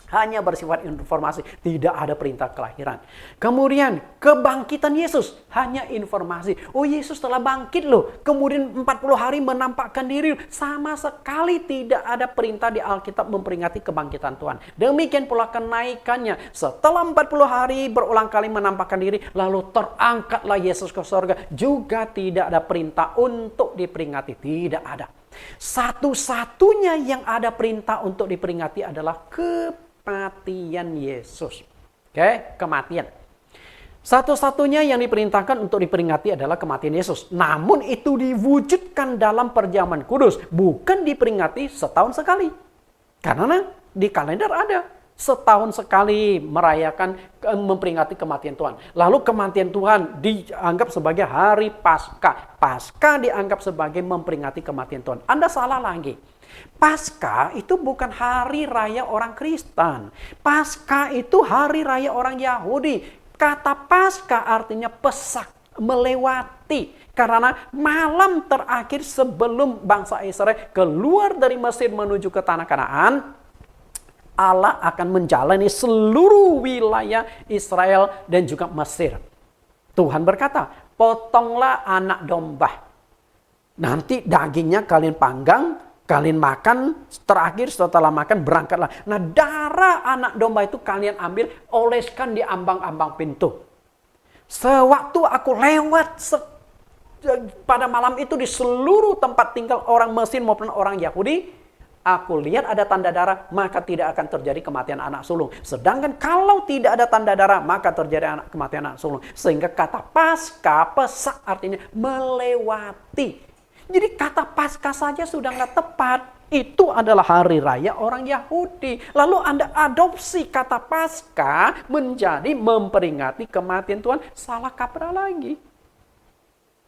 Hanya bersifat informasi. Tidak ada perintah kelahiran. Kemudian kebangkitan Yesus. Hanya informasi. Yesus telah bangkit loh. Kemudian 40 hari menampakkan diri. Sama sekali tidak ada perintah di Alkitab memperingati kebangkitan Tuhan. Demikian pula kenaikannya. Setelah 40 hari berulang kali menampakkan diri. Lalu terangkatlah Yesus ke surga. Juga tidak ada perintah untuk diperingati. Tidak ada. Satu-satunya yang ada perintah untuk diperingati adalah kematian Yesus. Kematian. Satu-satunya yang diperintahkan untuk diperingati adalah kematian Yesus. Namun itu diwujudkan dalam perjamuan kudus. Bukan diperingati setahun sekali. Karena di kalender ada. Setahun sekali merayakan, memperingati kematian Tuhan. Lalu kematian Tuhan dianggap sebagai hari Paskah. Paskah dianggap sebagai memperingati kematian Tuhan. Anda salah lagi. Paskah itu bukan hari raya orang Kristen. Paskah itu hari raya orang Yahudi. Kata Paskah artinya pesak, melewati. Karena malam terakhir sebelum bangsa Israel keluar dari Mesir menuju ke tanah Kanaan, Allah akan menjalani seluruh wilayah Israel dan juga Mesir. Tuhan berkata, potonglah anak domba. Nanti dagingnya kalian panggang, kalian makan, terakhir setelah makan berangkatlah. Nah, darah anak domba itu kalian ambil, oleskan di ambang-ambang pintu. Sewaktu aku lewat pada malam itu di seluruh tempat tinggal orang Mesir maupun orang Yahudi, aku lihat ada tanda darah, maka tidak akan terjadi kematian anak sulung. Sedangkan kalau tidak ada tanda darah, maka terjadi kematian anak sulung. Sehingga kata pasca, pesak artinya melewati. Jadi kata pasca saja sudah nggak tepat. Itu adalah hari raya orang Yahudi. Lalu Anda adopsi kata pasca menjadi memperingati kematian Tuhan. Salah kaprah lagi.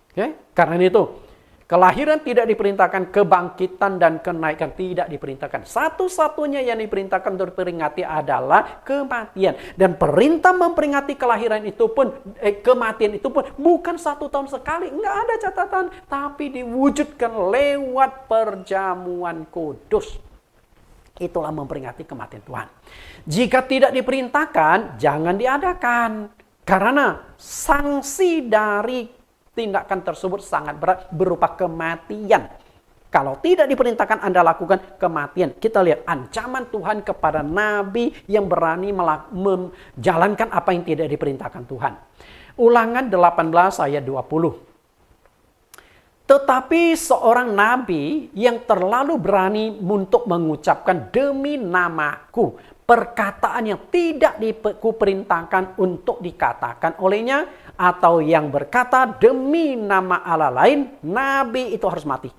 Oke? Karena itu, kelahiran tidak diperintahkan, kebangkitan dan kenaikan tidak diperintahkan. Satu-satunya yang diperintahkan untuk diperingati adalah kematian. Dan perintah memperingati kelahiran itu pun, kematian itu pun bukan 1 tahun sekali. Enggak ada catatan. Tapi diwujudkan lewat perjamuan kudus. Itulah memperingati kematian Tuhan. Jika tidak diperintahkan, jangan diadakan. Karena sanksi dari tindakan tersebut sangat berat berupa kematian. Kalau tidak diperintahkan Anda lakukan kematian. Kita lihat ancaman Tuhan kepada nabi yang berani menjalankan apa yang tidak diperintahkan Tuhan. Ulangan 18 ayat 20. Tetapi seorang nabi yang terlalu berani untuk mengucapkan demi namaku perkataan yang tidak diperintahkan untuk dikatakan olehnya, atau yang berkata demi nama Allah lain, nabi itu harus mati.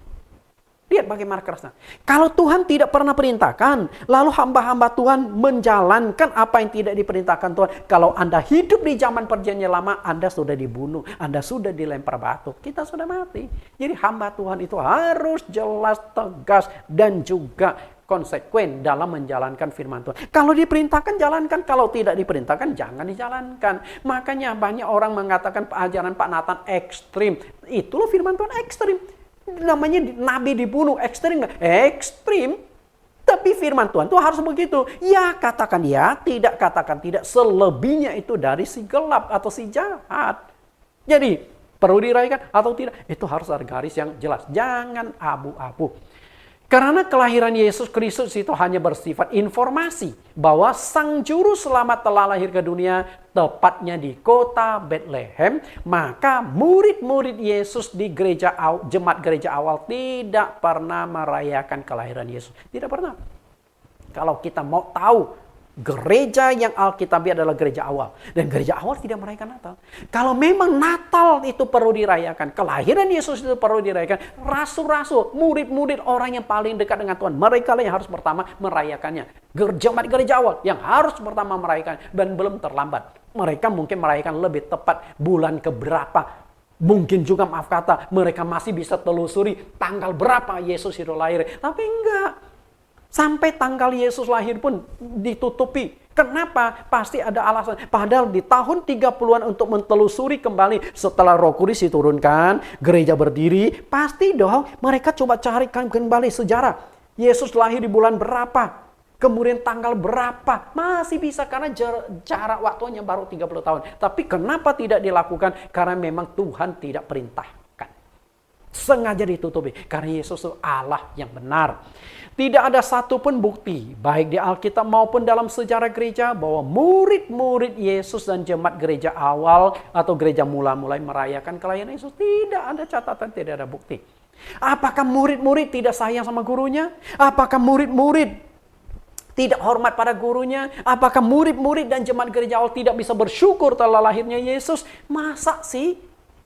Lihat bagaimana kerasnya. Kalau Tuhan tidak pernah perintahkan, lalu hamba-hamba Tuhan menjalankan apa yang tidak diperintahkan Tuhan. Kalau Anda hidup di zaman perjanjian lama, Anda sudah dibunuh, Anda sudah dilempar batu, kita sudah mati. Jadi hamba Tuhan itu harus jelas, tegas, dan juga konsekuen dalam menjalankan firman Tuhan. Kalau diperintahkan, jalankan. Kalau tidak diperintahkan, jangan dijalankan. Makanya banyak orang mengatakan ajaran Pak Nathan ekstrim. Itulah firman Tuhan ekstrim. Namanya nabi dibunuh, ekstrim nggak? Ekstrim. Tapi firman Tuhan itu harus begitu. Ya katakan ya, tidak katakan tidak. Selebihnya itu dari si gelap atau si jahat. Jadi perlu dirayakan atau tidak? Itu harus ada garis yang jelas. Jangan abu-abu. Karena kelahiran Yesus Kristus itu hanya bersifat informasi bahwa Sang Juru Selamat telah lahir ke dunia, tepatnya di kota Bethlehem, maka murid-murid Yesus di jemaat gereja awal tidak pernah merayakan kelahiran Yesus. Tidak pernah. Kalau kita mau tahu, gereja yang Alkitabiah adalah gereja awal. Dan gereja awal tidak merayakan Natal. Kalau memang Natal itu perlu dirayakan, kelahiran Yesus itu perlu dirayakan, rasul-rasul, murid-murid orang yang paling dekat dengan Tuhan, mereka yang harus pertama merayakannya. Jemaat gereja awal yang harus pertama merayakan, dan belum terlambat. Mereka mungkin merayakan lebih tepat bulan keberapa. Mungkin juga, maaf kata, mereka masih bisa telusuri tanggal berapa Yesus itu lahir. Tapi enggak. Sampai tanggal Yesus lahir pun ditutupi. Kenapa? Pasti ada alasan. Padahal di tahun 30-an untuk mentelusuri kembali setelah Roh Kudus diturunkan, gereja berdiri, pasti dong mereka coba carikan kembali sejarah. Yesus lahir di bulan berapa? Kemudian tanggal berapa? Masih bisa karena jarak waktunya baru 30 tahun. Tapi kenapa tidak dilakukan? Karena memang Tuhan tidak perintahkan. Sengaja ditutupi. Karena Yesus itu Allah yang benar. Tidak ada satupun bukti, baik di Alkitab maupun dalam sejarah gereja, bahwa murid-murid Yesus dan jemaat gereja awal atau gereja mula-mulai merayakan kelahiran Yesus. Tidak ada catatan, tidak ada bukti. Apakah murid-murid tidak sayang sama gurunya? Apakah murid-murid tidak hormat pada gurunya? Apakah murid-murid dan jemaat gereja awal tidak bisa bersyukur telah lahirnya Yesus? Masa sih?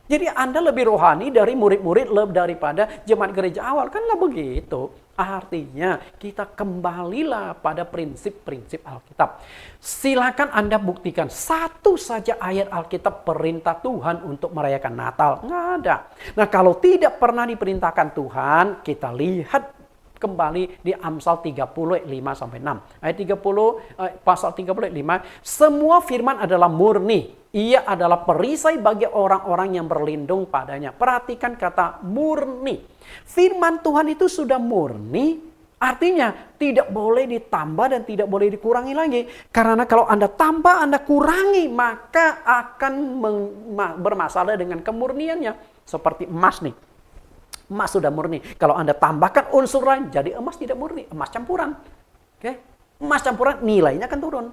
Jadi Anda lebih rohani dari murid-murid daripada jemaat gereja awal. Kan nggak begitu. Artinya kita kembalilah pada prinsip-prinsip Alkitab. Silakan Anda buktikan satu saja ayat Alkitab perintah Tuhan untuk merayakan Natal. Nggak ada. Nah kalau tidak pernah diperintahkan Tuhan, kita lihat kembali di Amsal 30 ayat 5-6. Ayat 30, pasal 35, semua firman adalah murni. Ia adalah perisai bagi orang-orang yang berlindung padanya. Perhatikan kata murni. Firman Tuhan itu sudah murni, artinya tidak boleh ditambah dan tidak boleh dikurangi lagi. Karena kalau Anda tambah, Anda kurangi, maka akan bermasalah dengan kemurniannya. Seperti emas nih. Emas sudah murni. Kalau Anda tambahkan unsur lain, jadi emas tidak murni. Emas campuran. Oke? Emas campuran nilainya akan turun.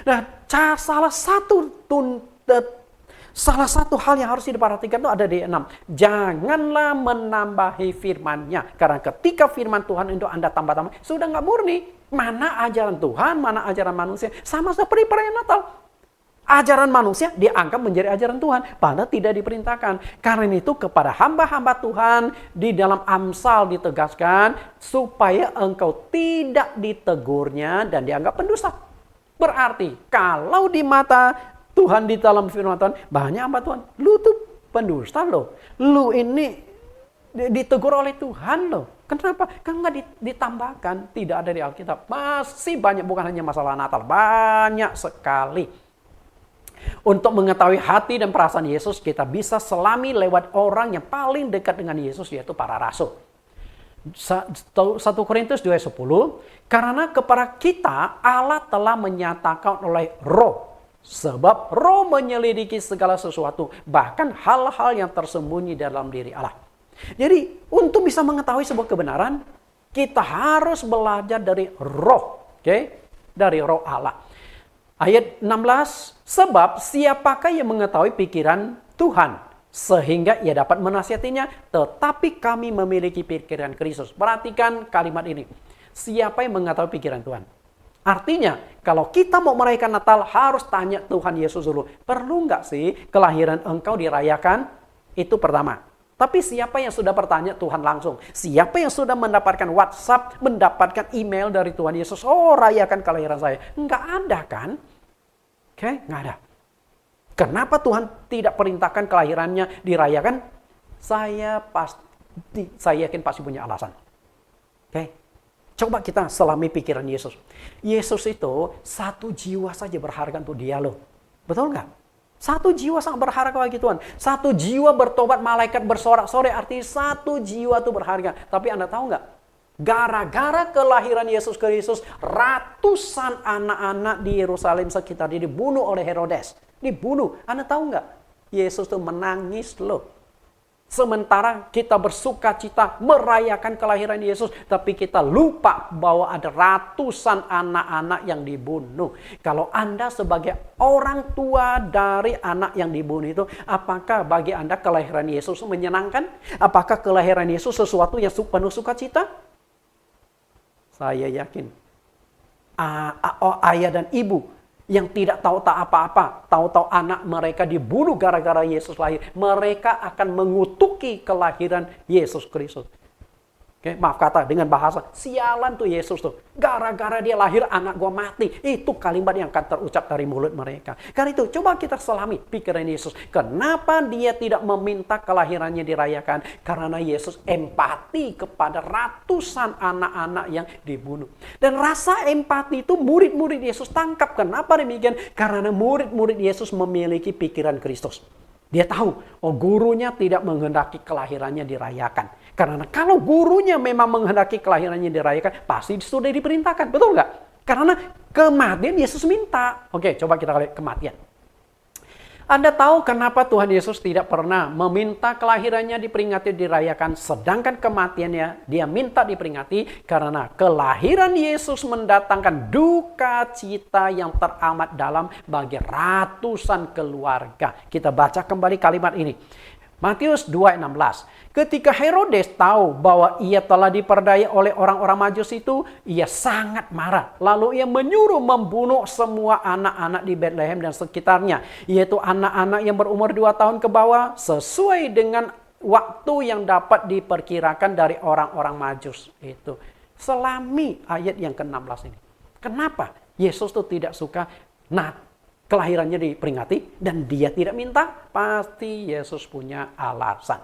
Nah, salah satu Salah satu hal yang harus diperhatikan itu ada di 6. Janganlah menambahi firman-Nya. Karena ketika firman Tuhan itu Anda tambah-tambah, sudah nggak murni. Mana ajaran Tuhan, mana ajaran manusia. Sama seperti perayaan Natal. Ajaran manusia dianggap menjadi ajaran Tuhan. Padahal tidak diperintahkan. Karena itu kepada hamba-hamba Tuhan di dalam Amsal ditegaskan supaya engkau tidak ditegurnya dan dianggap pendusta. Berarti kalau di mata Tuhan di dalam firman Tuhan, banyak hamba Tuhan, lu tuh pendusta loh. Lu ini ditegur oleh Tuhan loh. Kenapa? Kan nggak ditambahkan, tidak ada di Alkitab. Masih banyak, bukan hanya masalah Natal, banyak sekali. Untuk mengetahui hati dan perasaan Yesus, kita bisa selami lewat orang yang paling dekat dengan Yesus, yaitu para rasul. 1 Korintus 2:10, karena kepada kita Allah telah menyatakan oleh Roh. Sebab Roh menyelidiki segala sesuatu, bahkan hal-hal yang tersembunyi dalam diri Allah. Jadi, untuk bisa mengetahui sebuah kebenaran, kita harus belajar dari Roh, dari Roh Allah. Ayat 16, sebab siapakah yang mengetahui pikiran Tuhan, sehingga ia dapat menasihatinya, tetapi kami memiliki pikiran Kristus. Perhatikan kalimat ini, siapa yang mengetahui pikiran Tuhan? Artinya, kalau kita mau merayakan Natal, harus tanya Tuhan Yesus dulu. Perlu nggak sih kelahiran engkau dirayakan? Itu pertama. Tapi siapa yang sudah bertanya Tuhan langsung? Siapa yang sudah mendapatkan WhatsApp, mendapatkan email dari Tuhan Yesus? Oh, rayakan kelahiran saya. Nggak ada kan? Nggak ada. Kenapa Tuhan tidak perintahkan kelahirannya dirayakan? Saya yakin pasti punya alasan. Coba kita selami pikiran Yesus. Yesus itu satu jiwa saja berharga untuk dia loh. Betul nggak? Satu jiwa sangat berharga bagi Tuhan. Satu jiwa bertobat, malaikat bersorak-sorai, artinya satu jiwa itu berharga. Tapi Anda tahu nggak? Gara-gara kelahiran Yesus Kristus, ratusan anak-anak di Yerusalem sekitar dia dibunuh oleh Herodes. Dibunuh. Anda tahu nggak? Yesus itu menangis loh. Sementara kita bersuka cita merayakan kelahiran Yesus, tapi kita lupa bahwa ada ratusan anak-anak yang dibunuh. Kalau Anda sebagai orang tua dari anak yang dibunuh itu, apakah bagi Anda kelahiran Yesus menyenangkan? Apakah kelahiran Yesus sesuatu yang penuh sukacita? Saya yakin ayah dan ibu yang tidak tahu tak apa-apa, tahu-tahu anak mereka dibunuh gara-gara Yesus lahir, mereka akan mengutuki kelahiran Yesus Kristus. Maaf kata dengan bahasa, sialan tuh Yesus tuh. Gara-gara dia lahir anak gua mati. Itu kalimat yang akan terucap dari mulut mereka. Karena itu coba kita selami pikiran Yesus. Kenapa dia tidak meminta kelahirannya dirayakan? Karena Yesus empati kepada ratusan anak-anak yang dibunuh. Dan rasa empati itu murid-murid Yesus tangkap. Kenapa demikian? Karena murid-murid Yesus memiliki pikiran Kristus. Dia tahu, gurunya tidak menghendaki kelahirannya dirayakan. Karena kalau gurunya memang menghendaki kelahirannya dirayakan, pasti sudah diperintahkan. Betul nggak? Karena kematian Yesus minta. Oke, coba kita lihat kematian. Anda tahu kenapa Tuhan Yesus tidak pernah meminta kelahirannya diperingati, dirayakan, sedangkan kematiannya dia minta diperingati? Karena kelahiran Yesus mendatangkan duka cita yang teramat dalam bagi ratusan keluarga. Kita baca kembali kalimat ini. Matius 2:16. Ketika Herodes tahu bahwa ia telah diperdaya oleh orang-orang Majus itu, ia sangat marah. Lalu ia menyuruh membunuh semua anak-anak di Bethlehem dan sekitarnya, yaitu anak-anak yang berumur 2 tahun ke bawah, sesuai dengan waktu yang dapat diperkirakan dari orang-orang Majus itu. Selami ayat yang ke-16 ini. Kenapa Yesus itu tidak suka kelahirannya diperingati dan dia tidak minta? Pasti Yesus punya alasan.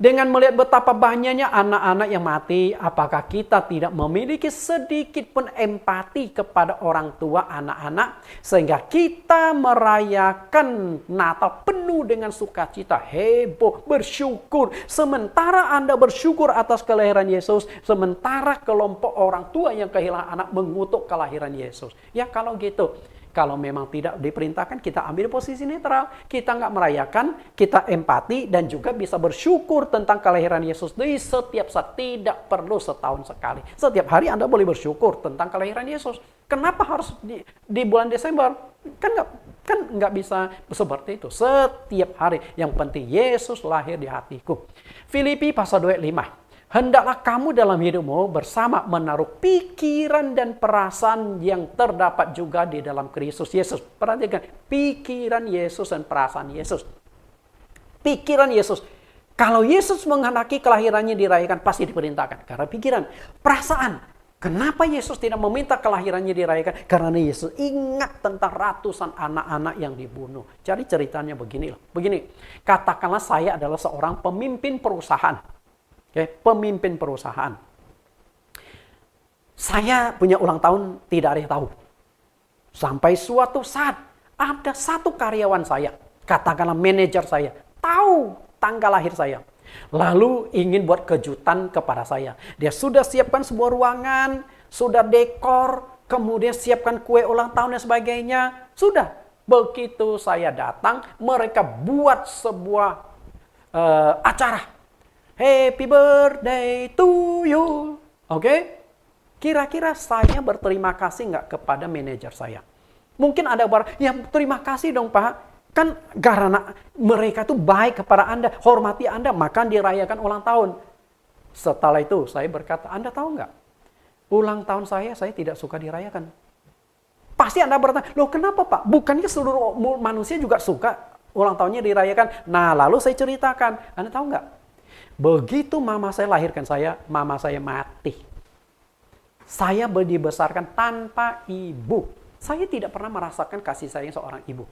Dengan melihat betapa banyaknya anak-anak yang mati, apakah kita tidak memiliki sedikit pun empati kepada orang tua anak-anak sehingga kita merayakan Natal penuh dengan sukacita, heboh, bersyukur. Sementara Anda bersyukur atas kelahiran Yesus, sementara kelompok orang tua yang kehilangan anak mengutuk kelahiran Yesus. Ya kalau gitu. Kalau memang tidak diperintahkan, kita ambil posisi netral. Kita nggak merayakan, kita empati, dan juga bisa bersyukur tentang kelahiran Yesus di setiap saat. Tidak perlu setahun sekali. Setiap hari Anda boleh bersyukur tentang kelahiran Yesus. Kenapa harus di bulan Desember? Kan Kan nggak bisa seperti itu. Setiap hari. Yang penting Yesus lahir di hatiku. Filipi pasal 2 ayat 5. Hendaklah kamu dalam hidupmu bersama menaruh pikiran dan perasaan yang terdapat juga di dalam Kristus Yesus. Perhatikan, pikiran Yesus dan perasaan Yesus. Pikiran Yesus. Kalau Yesus menghendaki kelahirannya dirayakan, pasti diperintahkan. Karena pikiran, perasaan. Kenapa Yesus tidak meminta kelahirannya dirayakan? Karena Yesus ingat tentang ratusan anak-anak yang dibunuh. Jadi ceritanya begini. Katakanlah saya adalah seorang pemimpin perusahaan. Pemimpin perusahaan. Saya punya ulang tahun, tidak ada yang tahu. Sampai suatu saat, ada satu karyawan saya, katakanlah manajer saya, tahu tanggal lahir saya. Lalu ingin buat kejutan kepada saya. Dia sudah siapkan sebuah ruangan, sudah dekor, kemudian siapkan kue ulang tahun dan sebagainya. Sudah. Begitu saya datang, mereka buat sebuah acara. Happy birthday to you. Oke? Kira-kira saya berterima kasih nggak kepada manajer saya? Mungkin ada yang terima kasih dong Pak. Kan karena mereka tuh baik kepada Anda, hormati Anda, maka dirayakan ulang tahun. Setelah itu saya berkata, Anda tahu nggak? Ulang tahun saya tidak suka dirayakan. Pasti Anda bertanya, loh kenapa Pak? Bukannya seluruh manusia juga suka ulang tahunnya dirayakan? Nah lalu saya ceritakan, Anda tahu nggak? Begitu mama saya lahirkan saya, mama saya mati. Saya dibesarkan tanpa ibu. Saya tidak pernah merasakan kasih sayang seorang ibu.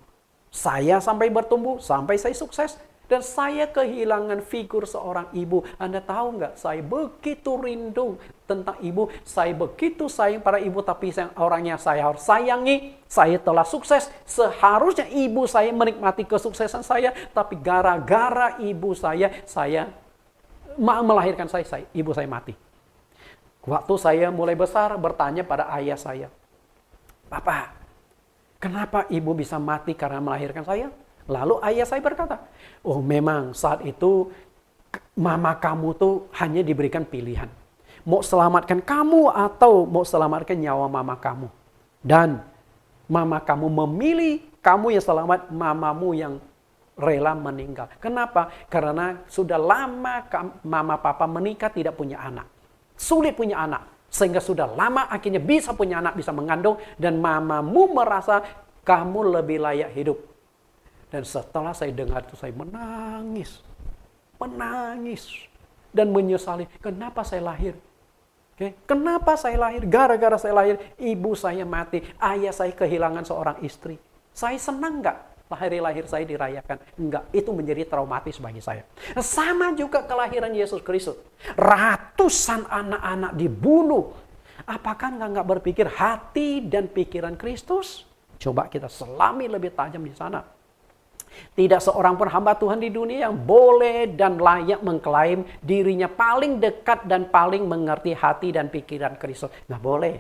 Saya sampai bertumbuh, sampai saya sukses. Dan saya kehilangan figur seorang ibu. Anda tahu nggak? Saya begitu rindu tentang ibu. Saya begitu sayang pada ibu. Tapi orang yang saya harus sayangi. Saya telah sukses. Seharusnya ibu saya menikmati kesuksesan saya. Tapi gara-gara ibu saya melahirkan ibu saya mati. Waktu saya mulai besar, bertanya pada ayah saya, Papa, kenapa ibu bisa mati karena melahirkan saya? Lalu ayah saya berkata, oh memang saat itu mama kamu tuh hanya diberikan pilihan. Mau selamatkan kamu atau mau selamatkan nyawa mama kamu. Dan mama kamu memilih kamu yang selamat, mamamu yang rela meninggal. Kenapa? Karena sudah lama mama papa menikah tidak punya anak. Sulit punya anak. Sehingga sudah lama akhirnya bisa punya anak, bisa mengandung. Dan mamamu merasa kamu lebih layak hidup. Dan setelah saya dengar itu saya menangis. Menangis. Dan menyesali. Kenapa saya lahir? Kenapa saya lahir? Gara-gara saya lahir, ibu saya mati. Ayah saya kehilangan seorang istri. Saya senang nggak? Lahir saya dirayakan. Enggak, itu menjadi traumatis bagi saya. Sama juga kelahiran Yesus Kristus. Ratusan anak-anak dibunuh. Apakah nggak berpikir hati dan pikiran Kristus? Coba kita selami lebih tajam di sana. Tidak seorang pun hamba Tuhan di dunia yang boleh dan layak mengklaim dirinya paling dekat dan paling mengerti hati dan pikiran Kristus. Nggak boleh.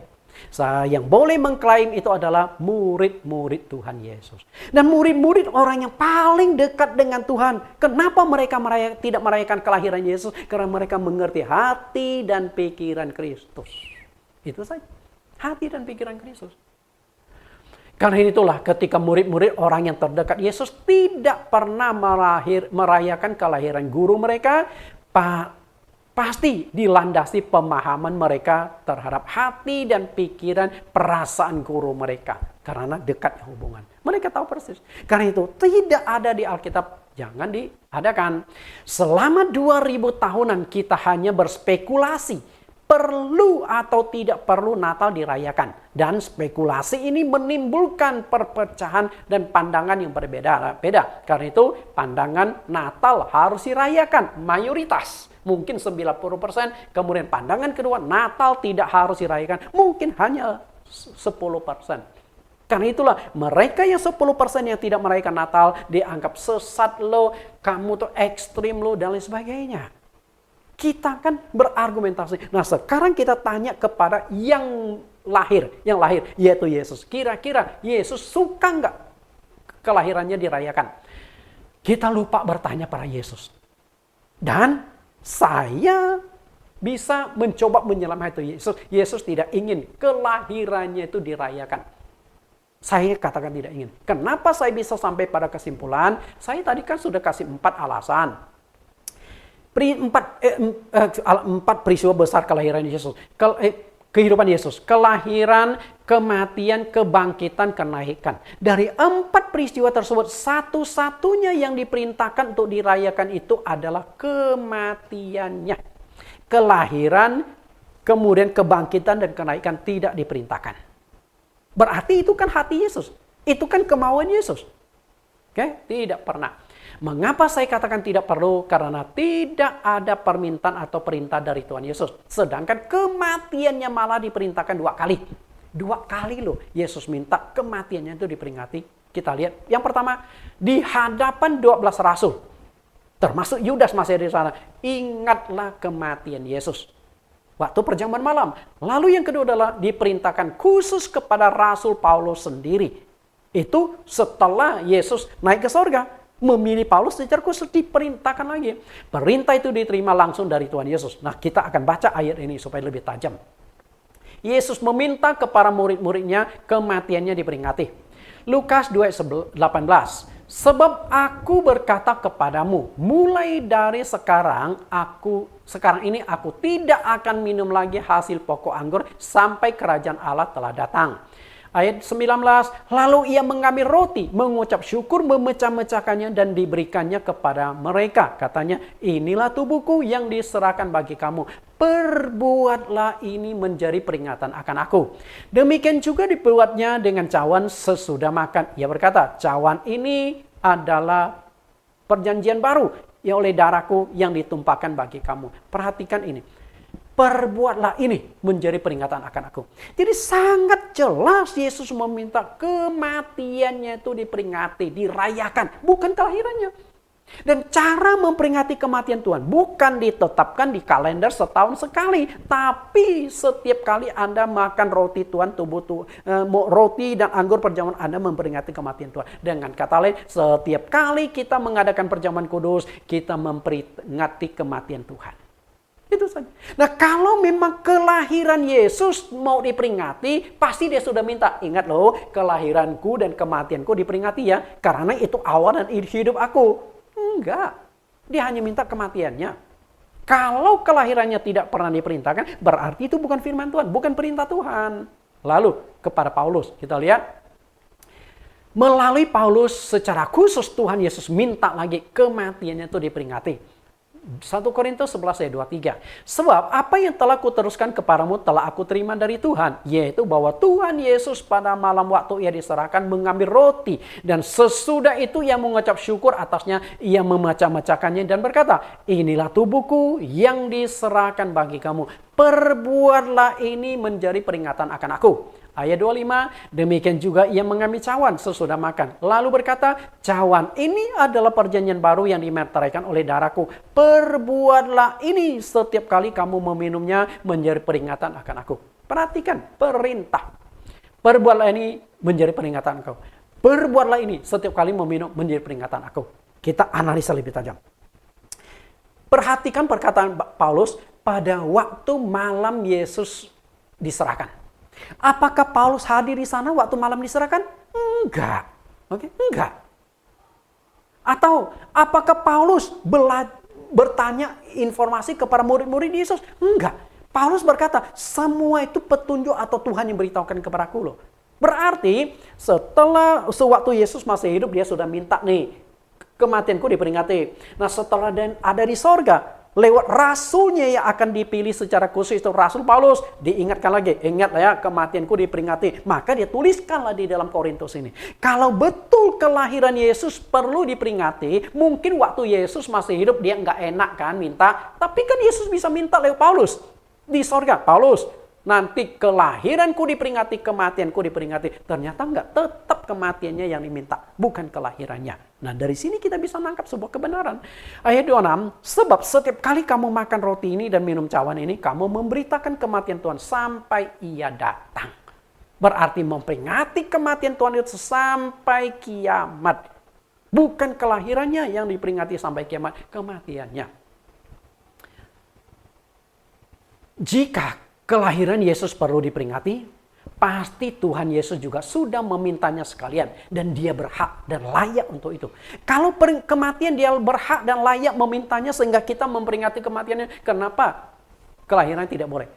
Yang boleh mengklaim itu adalah murid-murid Tuhan Yesus. Dan murid-murid orang yang paling dekat dengan Tuhan. Kenapa mereka tidak merayakan kelahiran Yesus? Karena mereka mengerti hati dan pikiran Kristus. Itu saja. Hati dan pikiran Kristus. Karena itulah ketika murid-murid orang yang terdekat Yesus tidak pernah merayakan kelahiran guru mereka, pasti dilandasi pemahaman mereka terhadap hati dan pikiran perasaan guru mereka. Karena dekat hubungan. Mereka tahu persis. Karena itu tidak ada di Alkitab. Jangan diadakan. Selama 2000 tahunan kita hanya berspekulasi. Perlu atau tidak perlu Natal dirayakan. Dan spekulasi ini menimbulkan perpecahan dan pandangan yang berbeda-beda. Karena itu pandangan Natal harus dirayakan. Mayoritas. Mungkin 90%. Kemudian pandangan kedua, Natal tidak harus dirayakan. Mungkin hanya 10%. Karena itulah mereka yang 10% yang tidak merayakan Natal dianggap sesat lo, kamu tuh ekstrim lo, dan lain sebagainya. Kita kan berargumentasi. Nah sekarang kita tanya kepada yang lahir, yaitu Yesus. Kira-kira Yesus suka nggak kelahirannya dirayakan? Kita lupa bertanya pada Yesus. Dan saya bisa mencoba menyelam hati Yesus. Yesus tidak ingin kelahirannya itu dirayakan. Saya katakan tidak ingin. Kenapa saya bisa sampai pada kesimpulan? Saya tadi kan sudah kasih 4 alasan. Empat peristiwa besar kelahiran Yesus. Kehidupan Yesus. Kelahiran, kematian, kebangkitan, kenaikan. Dari 4 peristiwa tersebut, satu-satunya yang diperintahkan untuk dirayakan itu adalah kematiannya. Kelahiran, kemudian kebangkitan dan kenaikan tidak diperintahkan. Berarti itu kan hati Yesus. Itu kan kemauan Yesus. Oke? Tidak pernah. Mengapa saya katakan tidak perlu? Karena tidak ada permintaan atau perintah dari Tuhan Yesus. Sedangkan kematiannya malah diperintahkan 2 kali. 2 kali loh Yesus minta kematiannya itu diperingati. Kita lihat. Yang pertama, di hadapan 12 rasul. Termasuk Yudas masih ada di sana. Ingatlah kematian Yesus. Waktu perjamuan malam. Lalu yang kedua adalah diperintahkan khusus kepada Rasul Paulus sendiri. Itu setelah Yesus naik ke sorga. Memilih Paulus secara khusus diperintahkan lagi. Perintah itu diterima langsung dari Tuhan Yesus. Nah, kita akan baca ayat ini supaya lebih tajam. Yesus meminta kepada murid-muridnya kematiannya diperingati. Lukas 2:18. Sebab aku berkata kepadamu, mulai dari sekarang ini aku tidak akan minum lagi hasil pokok anggur sampai kerajaan Allah telah datang. Ayat 19, lalu ia mengambil roti, mengucap syukur, memecah-mecahkannya dan diberikannya kepada mereka. Katanya, inilah tubuhku yang diserahkan bagi kamu. Perbuatlah ini menjadi peringatan akan aku. Demikian juga dibuatnya dengan cawan sesudah makan. Ia berkata, cawan ini adalah perjanjian baru yang oleh darahku yang ditumpahkan bagi kamu. Perhatikan ini. Perbuatlah ini menjadi peringatan akan aku. Jadi sangat jelas Yesus meminta kematiannya itu diperingati, dirayakan. Bukan kelahirannya. Dan cara memperingati kematian Tuhan bukan ditetapkan di kalender setahun sekali. Tapi setiap kali Anda makan roti Tuhan, roti dan anggur perjamuan Anda memperingati kematian Tuhan. Dengan kata lain, setiap kali kita mengadakan perjamuan kudus, kita memperingati kematian Tuhan. Itu saja. Nah, kalau memang kelahiran Yesus mau diperingati, pasti dia sudah minta, ingat loh, kelahiranku dan kematianku diperingati ya, karena itu awal dan hidup aku. Enggak. Dia hanya minta kematiannya. Kalau kelahirannya tidak pernah diperintahkan, berarti itu bukan firman Tuhan, bukan perintah Tuhan. Lalu, kepada Paulus, kita lihat. Melalui Paulus, secara khusus Tuhan Yesus minta lagi kematiannya itu diperingati. 1 Korintus 11 ayat 23. Sebab apa yang telah kuteruskan kepadamu telah aku terima dari Tuhan. Yaitu bahwa Tuhan Yesus pada malam waktu ia diserahkan mengambil roti. Dan sesudah itu ia mengucap syukur atasnya. Ia memecah-mecahkannya dan berkata, inilah tubuhku yang diserahkan bagi kamu. Perbuatlah ini menjadi peringatan akan aku. Ayat 25, demikian juga ia mengambil cawan sesudah makan. Lalu berkata, cawan ini adalah perjanjian baru yang dimeteraikan oleh darahku. Perbuatlah ini setiap kali kamu meminumnya menjadi peringatan akan aku. Perhatikan, perintah. Perbuatlah ini menjadi peringatan engkau. Perbuatlah ini setiap kali meminum menjadi peringatan aku. Kita analisa lebih tajam. Perhatikan perkataan Paulus pada waktu malam Yesus diserahkan. Apakah Paulus hadir di sana waktu malam diserahkan? Enggak. Oke, enggak. Atau apakah Paulus bertanya informasi kepada murid-murid Yesus? Enggak. Paulus berkata, semua itu petunjuk atau Tuhan yang beritahukan kepadaku loh. Berarti sewaktu Yesus masih hidup dia sudah minta nih, kematianku diperingati. Nah, setelah ada di sorga, lewat rasulnya yang akan dipilih secara khusus itu Rasul Paulus, diingatkan lagi, ingatlah ya kematianku diperingati. Maka dia tuliskanlah di dalam Korintus ini. Kalau betul kelahiran Yesus perlu diperingati, mungkin waktu Yesus masih hidup dia nggak enak kan minta, tapi kan Yesus bisa minta lewat Paulus di sorga. Paulus, nanti kelahiranku diperingati, kematianku diperingati. Ternyata enggak, tetap kematiannya yang diminta, bukan kelahirannya. Nah, dari sini kita bisa menangkap sebuah kebenaran. Ayat 26, sebab setiap kali kamu makan roti ini dan minum cawan ini, kamu memberitakan kematian Tuhan sampai ia datang. Berarti memperingati kematian Tuhan itu sampai kiamat. Bukan kelahirannya yang diperingati sampai kiamat, kematiannya. Jika kelahiran Yesus perlu diperingati, pasti Tuhan Yesus juga sudah memintanya sekalian. Dan dia berhak dan layak untuk itu. Kalau kematian dia berhak dan layak memintanya sehingga kita memperingati kematiannya. Kenapa kelahiran tidak boleh?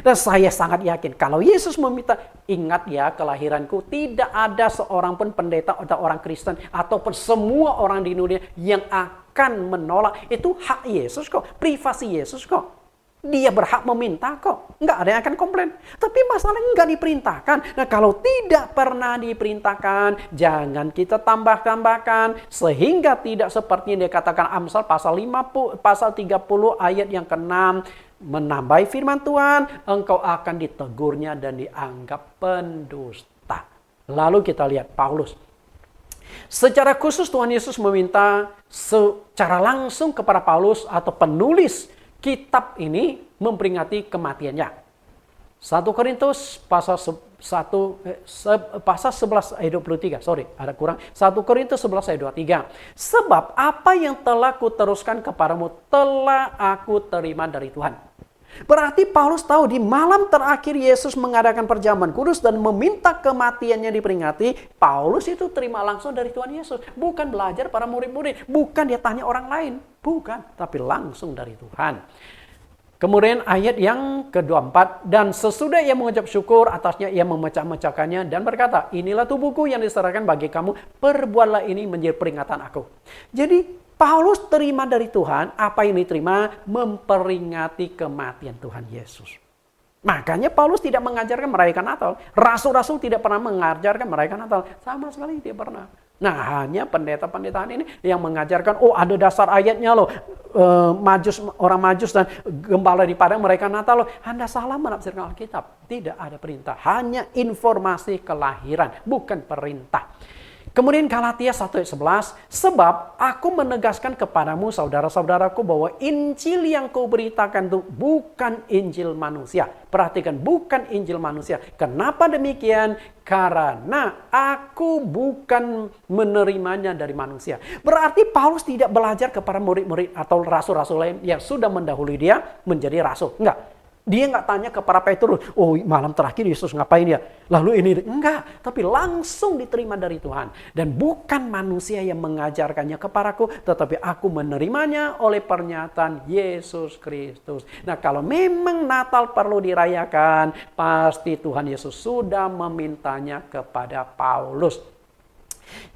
Dan saya sangat yakin kalau Yesus meminta, ingat ya kelahiranku, tidak ada seorang pun pendeta atau orang Kristen ataupun semua orang di dunia yang akan menolak. Itu hak Yesus kok, privasi Yesus kok. Dia berhak meminta kok, nggak ada yang akan komplain. Tapi masalahnya nggak diperintahkan. Nah kalau tidak pernah diperintahkan, jangan kita tambah-tambahkan sehingga tidak seperti yang dikatakan Amsal pasal 30 ayat yang ke-6. Menambahi firman Tuhan, engkau akan ditegurnya dan dianggap pendusta. Lalu kita lihat Paulus. Secara khusus Tuhan Yesus meminta secara langsung kepada Paulus atau penulis kitab ini memperingati kematiannya. 1 Korintus pasal 11 ayat 23. 1 Korintus 11 ayat 23. Sebab apa yang telah kuteruskan kepadamu telah aku terima dari Tuhan. Berarti Paulus tahu di malam terakhir Yesus mengadakan perjamuan kudus dan meminta kematiannya diperingati. Paulus itu terima langsung dari Tuhan Yesus. Bukan belajar para murid-murid. Bukan dia tanya orang lain. Bukan. Tapi langsung dari Tuhan. Kemudian ayat yang ke-24. Dan sesudah ia mengucap syukur atasnya ia memecah-mecahkannya dan berkata, inilah tubuhku yang diserahkan bagi kamu. Perbuatlah ini menjadi peringatan aku. Jadi Paulus terima dari Tuhan, apa yang diterima? Memperingati kematian Tuhan Yesus. Makanya Paulus tidak mengajarkan merayakan Natal. Rasul-rasul tidak pernah mengajarkan merayakan Natal. Sama sekali tidak pernah. Nah hanya pendeta-pendetaan ini yang mengajarkan, oh ada dasar ayatnya loh. Orang Majus dan gembala di padang merayakan Natal loh. Anda salah menafsirkan Alkitab. Tidak ada perintah. Hanya informasi kelahiran, bukan perintah. Kemudian Galatia 1 ayat 11, sebab aku menegaskan kepadamu saudara-saudaraku bahwa Injil yang kau beritakan itu bukan Injil manusia. Perhatikan, bukan Injil manusia. Kenapa demikian? Karena aku bukan menerimanya dari manusia. Berarti Paulus tidak belajar kepada murid-murid atau rasul-rasul lain yang sudah mendahului dia menjadi rasul. Enggak. Dia nggak tanya kepada Petrus, oh malam terakhir Yesus ngapain ya? Lalu ini, enggak. Tapi langsung diterima dari Tuhan. Dan bukan manusia yang mengajarkannya kepadaku, tetapi aku menerimanya oleh pernyataan Yesus Kristus. Nah kalau memang Natal perlu dirayakan, pasti Tuhan Yesus sudah memintanya kepada Paulus.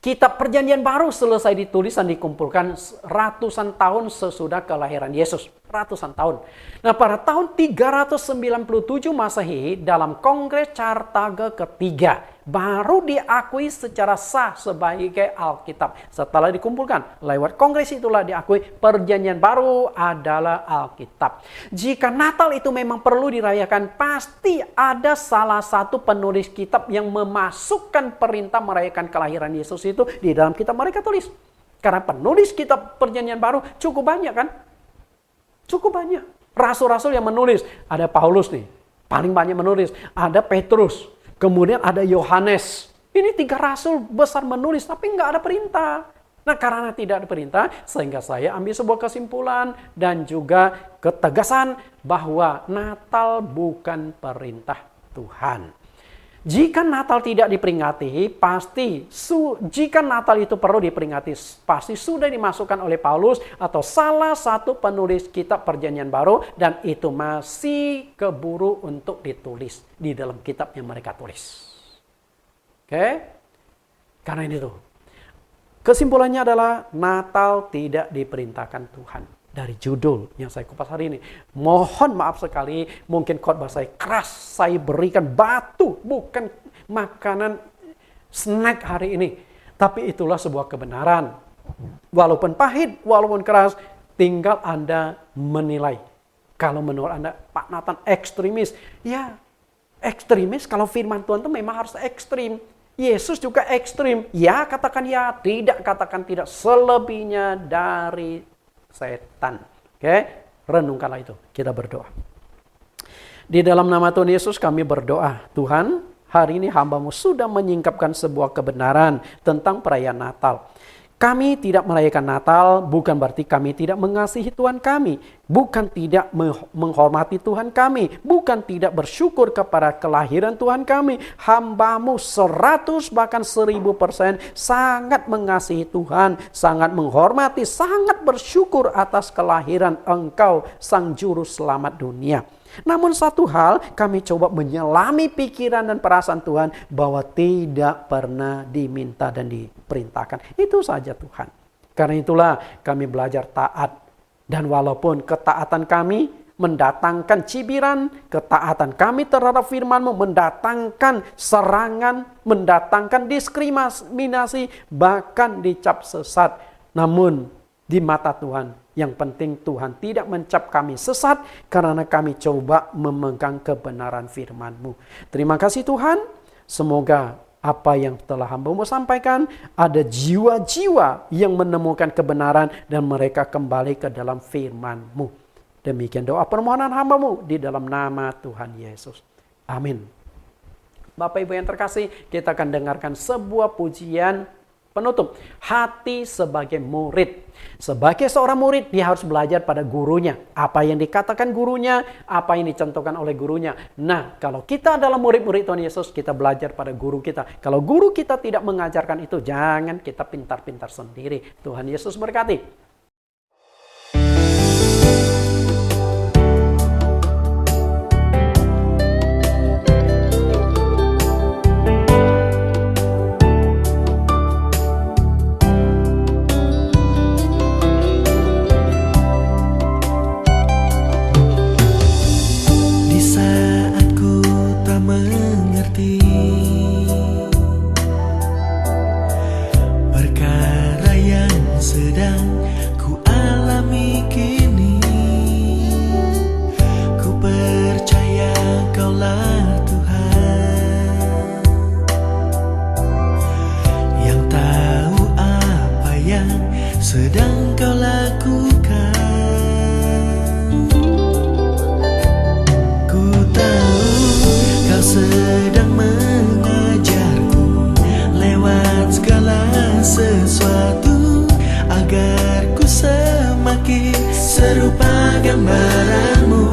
Kitab Perjanjian Baru selesai ditulis dan dikumpulkan ratusan tahun sesudah kelahiran Yesus. Ratusan tahun. Nah pada tahun 397 Masehi dalam Kongres Kartago ketiga baru diakui secara sah sebagai Alkitab. Setelah dikumpulkan lewat kongres itulah diakui Perjanjian Baru adalah Alkitab. Jika Natal itu memang perlu dirayakan, pasti ada salah satu penulis kitab yang memasukkan perintah merayakan kelahiran Yesus itu di dalam kitab mereka tulis. Karena penulis kitab Perjanjian Baru cukup banyak kan? Cukup banyak. Rasul-rasul yang menulis. Ada Paulus nih. Paling banyak menulis. Ada Petrus. Kemudian ada Yohanes. Ini 3 rasul besar menulis. Tapi nggak ada perintah. Nah karena tidak ada perintah. Sehingga saya ambil sebuah kesimpulan. Dan juga ketegasan. Bahwa Natal bukan perintah Tuhan. Jika Natal tidak diperingati, jika Natal itu perlu diperingati, pasti sudah dimasukkan oleh Paulus atau salah satu penulis kitab Perjanjian Baru dan itu masih keburu untuk ditulis di dalam kitab yang mereka tulis. Oke? Karena ini tuh. Kesimpulannya adalah Natal tidak diperintahkan Tuhan. Dari judul yang saya kupas hari ini. Mohon maaf sekali, mungkin khotbah saya keras, saya berikan batu, bukan makanan snack hari ini. Tapi itulah sebuah kebenaran. Walaupun pahit, walaupun keras, tinggal Anda menilai. Kalau menurut Anda, Pak Nathan ekstremis. Ya, ekstremis kalau firman Tuhan itu memang harus ekstrim. Yesus juga ekstrim. Ya, katakan ya, tidak katakan tidak. Selebihnya dari setan. Oke, renungkanlah itu. Kita berdoa. Di dalam nama Tuhan Yesus kami berdoa. Tuhan, hari ini hamba-Mu sudah menyingkapkan sebuah kebenaran tentang perayaan Natal. Kami tidak merayakan Natal bukan berarti kami tidak mengasihi Tuhan kami, bukan tidak menghormati Tuhan kami, bukan tidak bersyukur kepada kelahiran Tuhan kami. Hamba-Mu 100 bahkan 1000% sangat mengasihi Tuhan, sangat menghormati, sangat bersyukur atas kelahiran Engkau, Sang Juru Selamat dunia. Namun satu hal, kami coba menyelami pikiran dan perasaan Tuhan bahwa tidak pernah diminta dan diperintahkan. Itu saja Tuhan. Karena itulah kami belajar taat. Dan walaupun ketaatan kami mendatangkan cibiran, ketaatan kami terhadap firman-Mu mendatangkan serangan, mendatangkan diskriminasi, bahkan dicap sesat. Namun di mata Tuhan, yang penting Tuhan tidak mencap kami sesat karena kami coba memegang kebenaran firman-Mu. Terima kasih Tuhan. Semoga apa yang telah hamba-Mu sampaikan, ada jiwa-jiwa yang menemukan kebenaran dan mereka kembali ke dalam firman-Mu. Demikian doa permohonan hamba-Mu di dalam nama Tuhan Yesus. Amin. Bapak Ibu yang terkasih, kita akan dengarkan sebuah pujian penutup. Hati sebagai murid. Sebagai seorang murid, dia harus belajar pada gurunya. Apa yang dikatakan gurunya, apa yang dicontohkan oleh gurunya. Nah, kalau kita adalah murid-murid Tuhan Yesus, kita belajar pada guru kita. Kalau guru kita tidak mengajarkan itu, jangan kita pintar-pintar sendiri. Tuhan Yesus berkati. Sedang kau lakukan. Ku tahu kau sedang mengajarku lewat segala sesuatu, agar ku semakin serupa gambaran-Mu.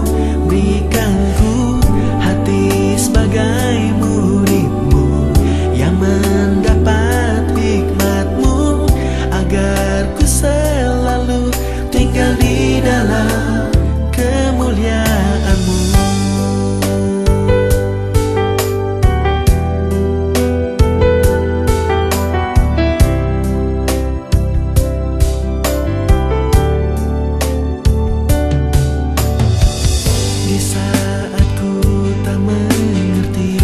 Berikan ku hati sebagai murid-Mu yang mendapat hikmat-Mu, agar ku selalu tinggal di dalam kemuliaan-Mu. Di saat ku tak mengerti,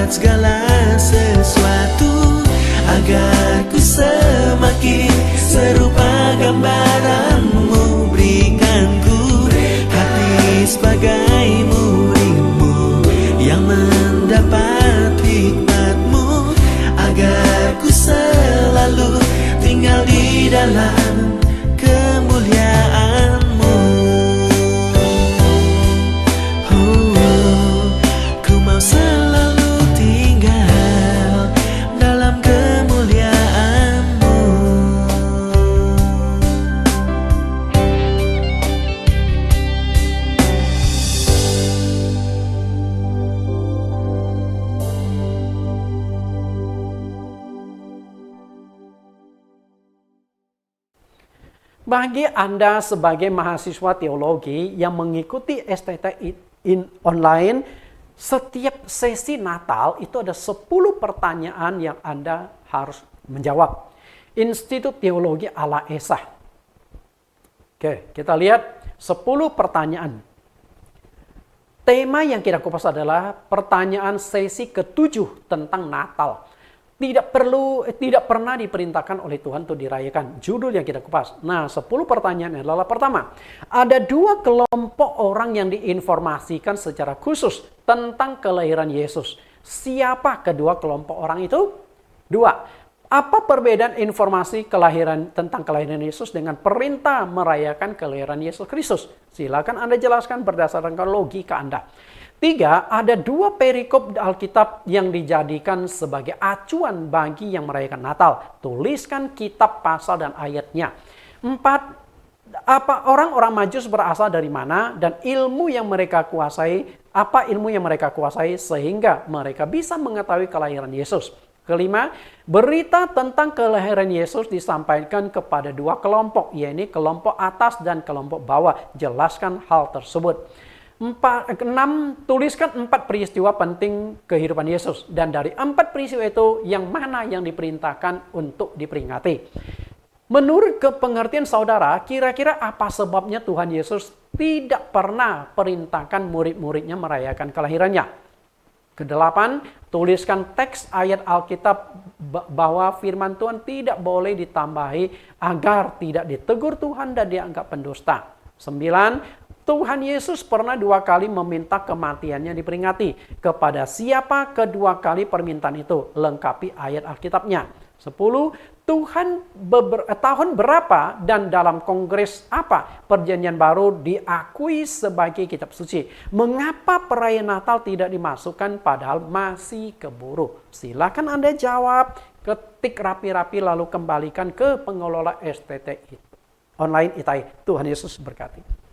lewat segala sesuatu, agar ku semakin serupa gambaranmu. Berikan ku hati sebagai muridmu yang mendapat hikmatmu, agar ku selalu tinggal di dalam kemuliaan-Mu. Ku mau selalu tinggal dalam kemuliaan-Mu. Bagi Anda sebagai mahasiswa teologi yang mengikuti STT online, setiap sesi Natal itu ada 10 pertanyaan yang Anda harus menjawab. Institut Teologi Ala Esa. Oke, kita lihat 10 pertanyaan. Tema yang kita kupas adalah pertanyaan sesi ke-7 tentang Natal. Tidak pernah diperintahkan oleh Tuhan untuk dirayakan. Judul yang kita kupas. Nah, 10 pertanyaan adalah pertama, ada 2 kelompok orang yang diinformasikan secara khusus tentang kelahiran Yesus. Siapa kedua kelompok orang itu? 2. Apa perbedaan informasi tentang kelahiran Yesus dengan perintah merayakan kelahiran Yesus Kristus? Silakan Anda jelaskan berdasarkan logika Anda. 3, ada 2 perikop Alkitab yang dijadikan sebagai acuan bagi yang merayakan Natal. Tuliskan kitab, pasal, dan ayatnya. 4, apa orang-orang Majus berasal dari mana dan ilmu yang mereka kuasai, apa ilmu yang mereka kuasai sehingga mereka bisa mengetahui kelahiran Yesus. 5, berita tentang kelahiran Yesus disampaikan kepada 2 kelompok, yaitu kelompok atas dan kelompok bawah. Jelaskan hal tersebut. 6, tuliskan 4 peristiwa penting kehidupan Yesus. Dan dari 4 peristiwa itu, yang mana yang diperintahkan untuk diperingati. Menurut kepengertian saudara, kira-kira apa sebabnya Tuhan Yesus tidak pernah perintahkan murid-muridnya merayakan kelahirannya? 8, tuliskan teks ayat Alkitab bahwa firman Tuhan tidak boleh ditambahi agar tidak ditegur Tuhan dan dianggap pendusta. 9, Tuhan Yesus pernah 2 kali meminta kematiannya diperingati. Kepada siapa kedua kali permintaan itu? Lengkapi ayat Alkitabnya. 10, tahun berapa dan dalam kongres apa Perjanjian Baru diakui sebagai kitab suci? Mengapa perayaan Natal tidak dimasukkan padahal masih keburu? Silakan Anda jawab, ketik rapi-rapi lalu kembalikan ke pengelola STT online ITAI. Tuhan Yesus berkati.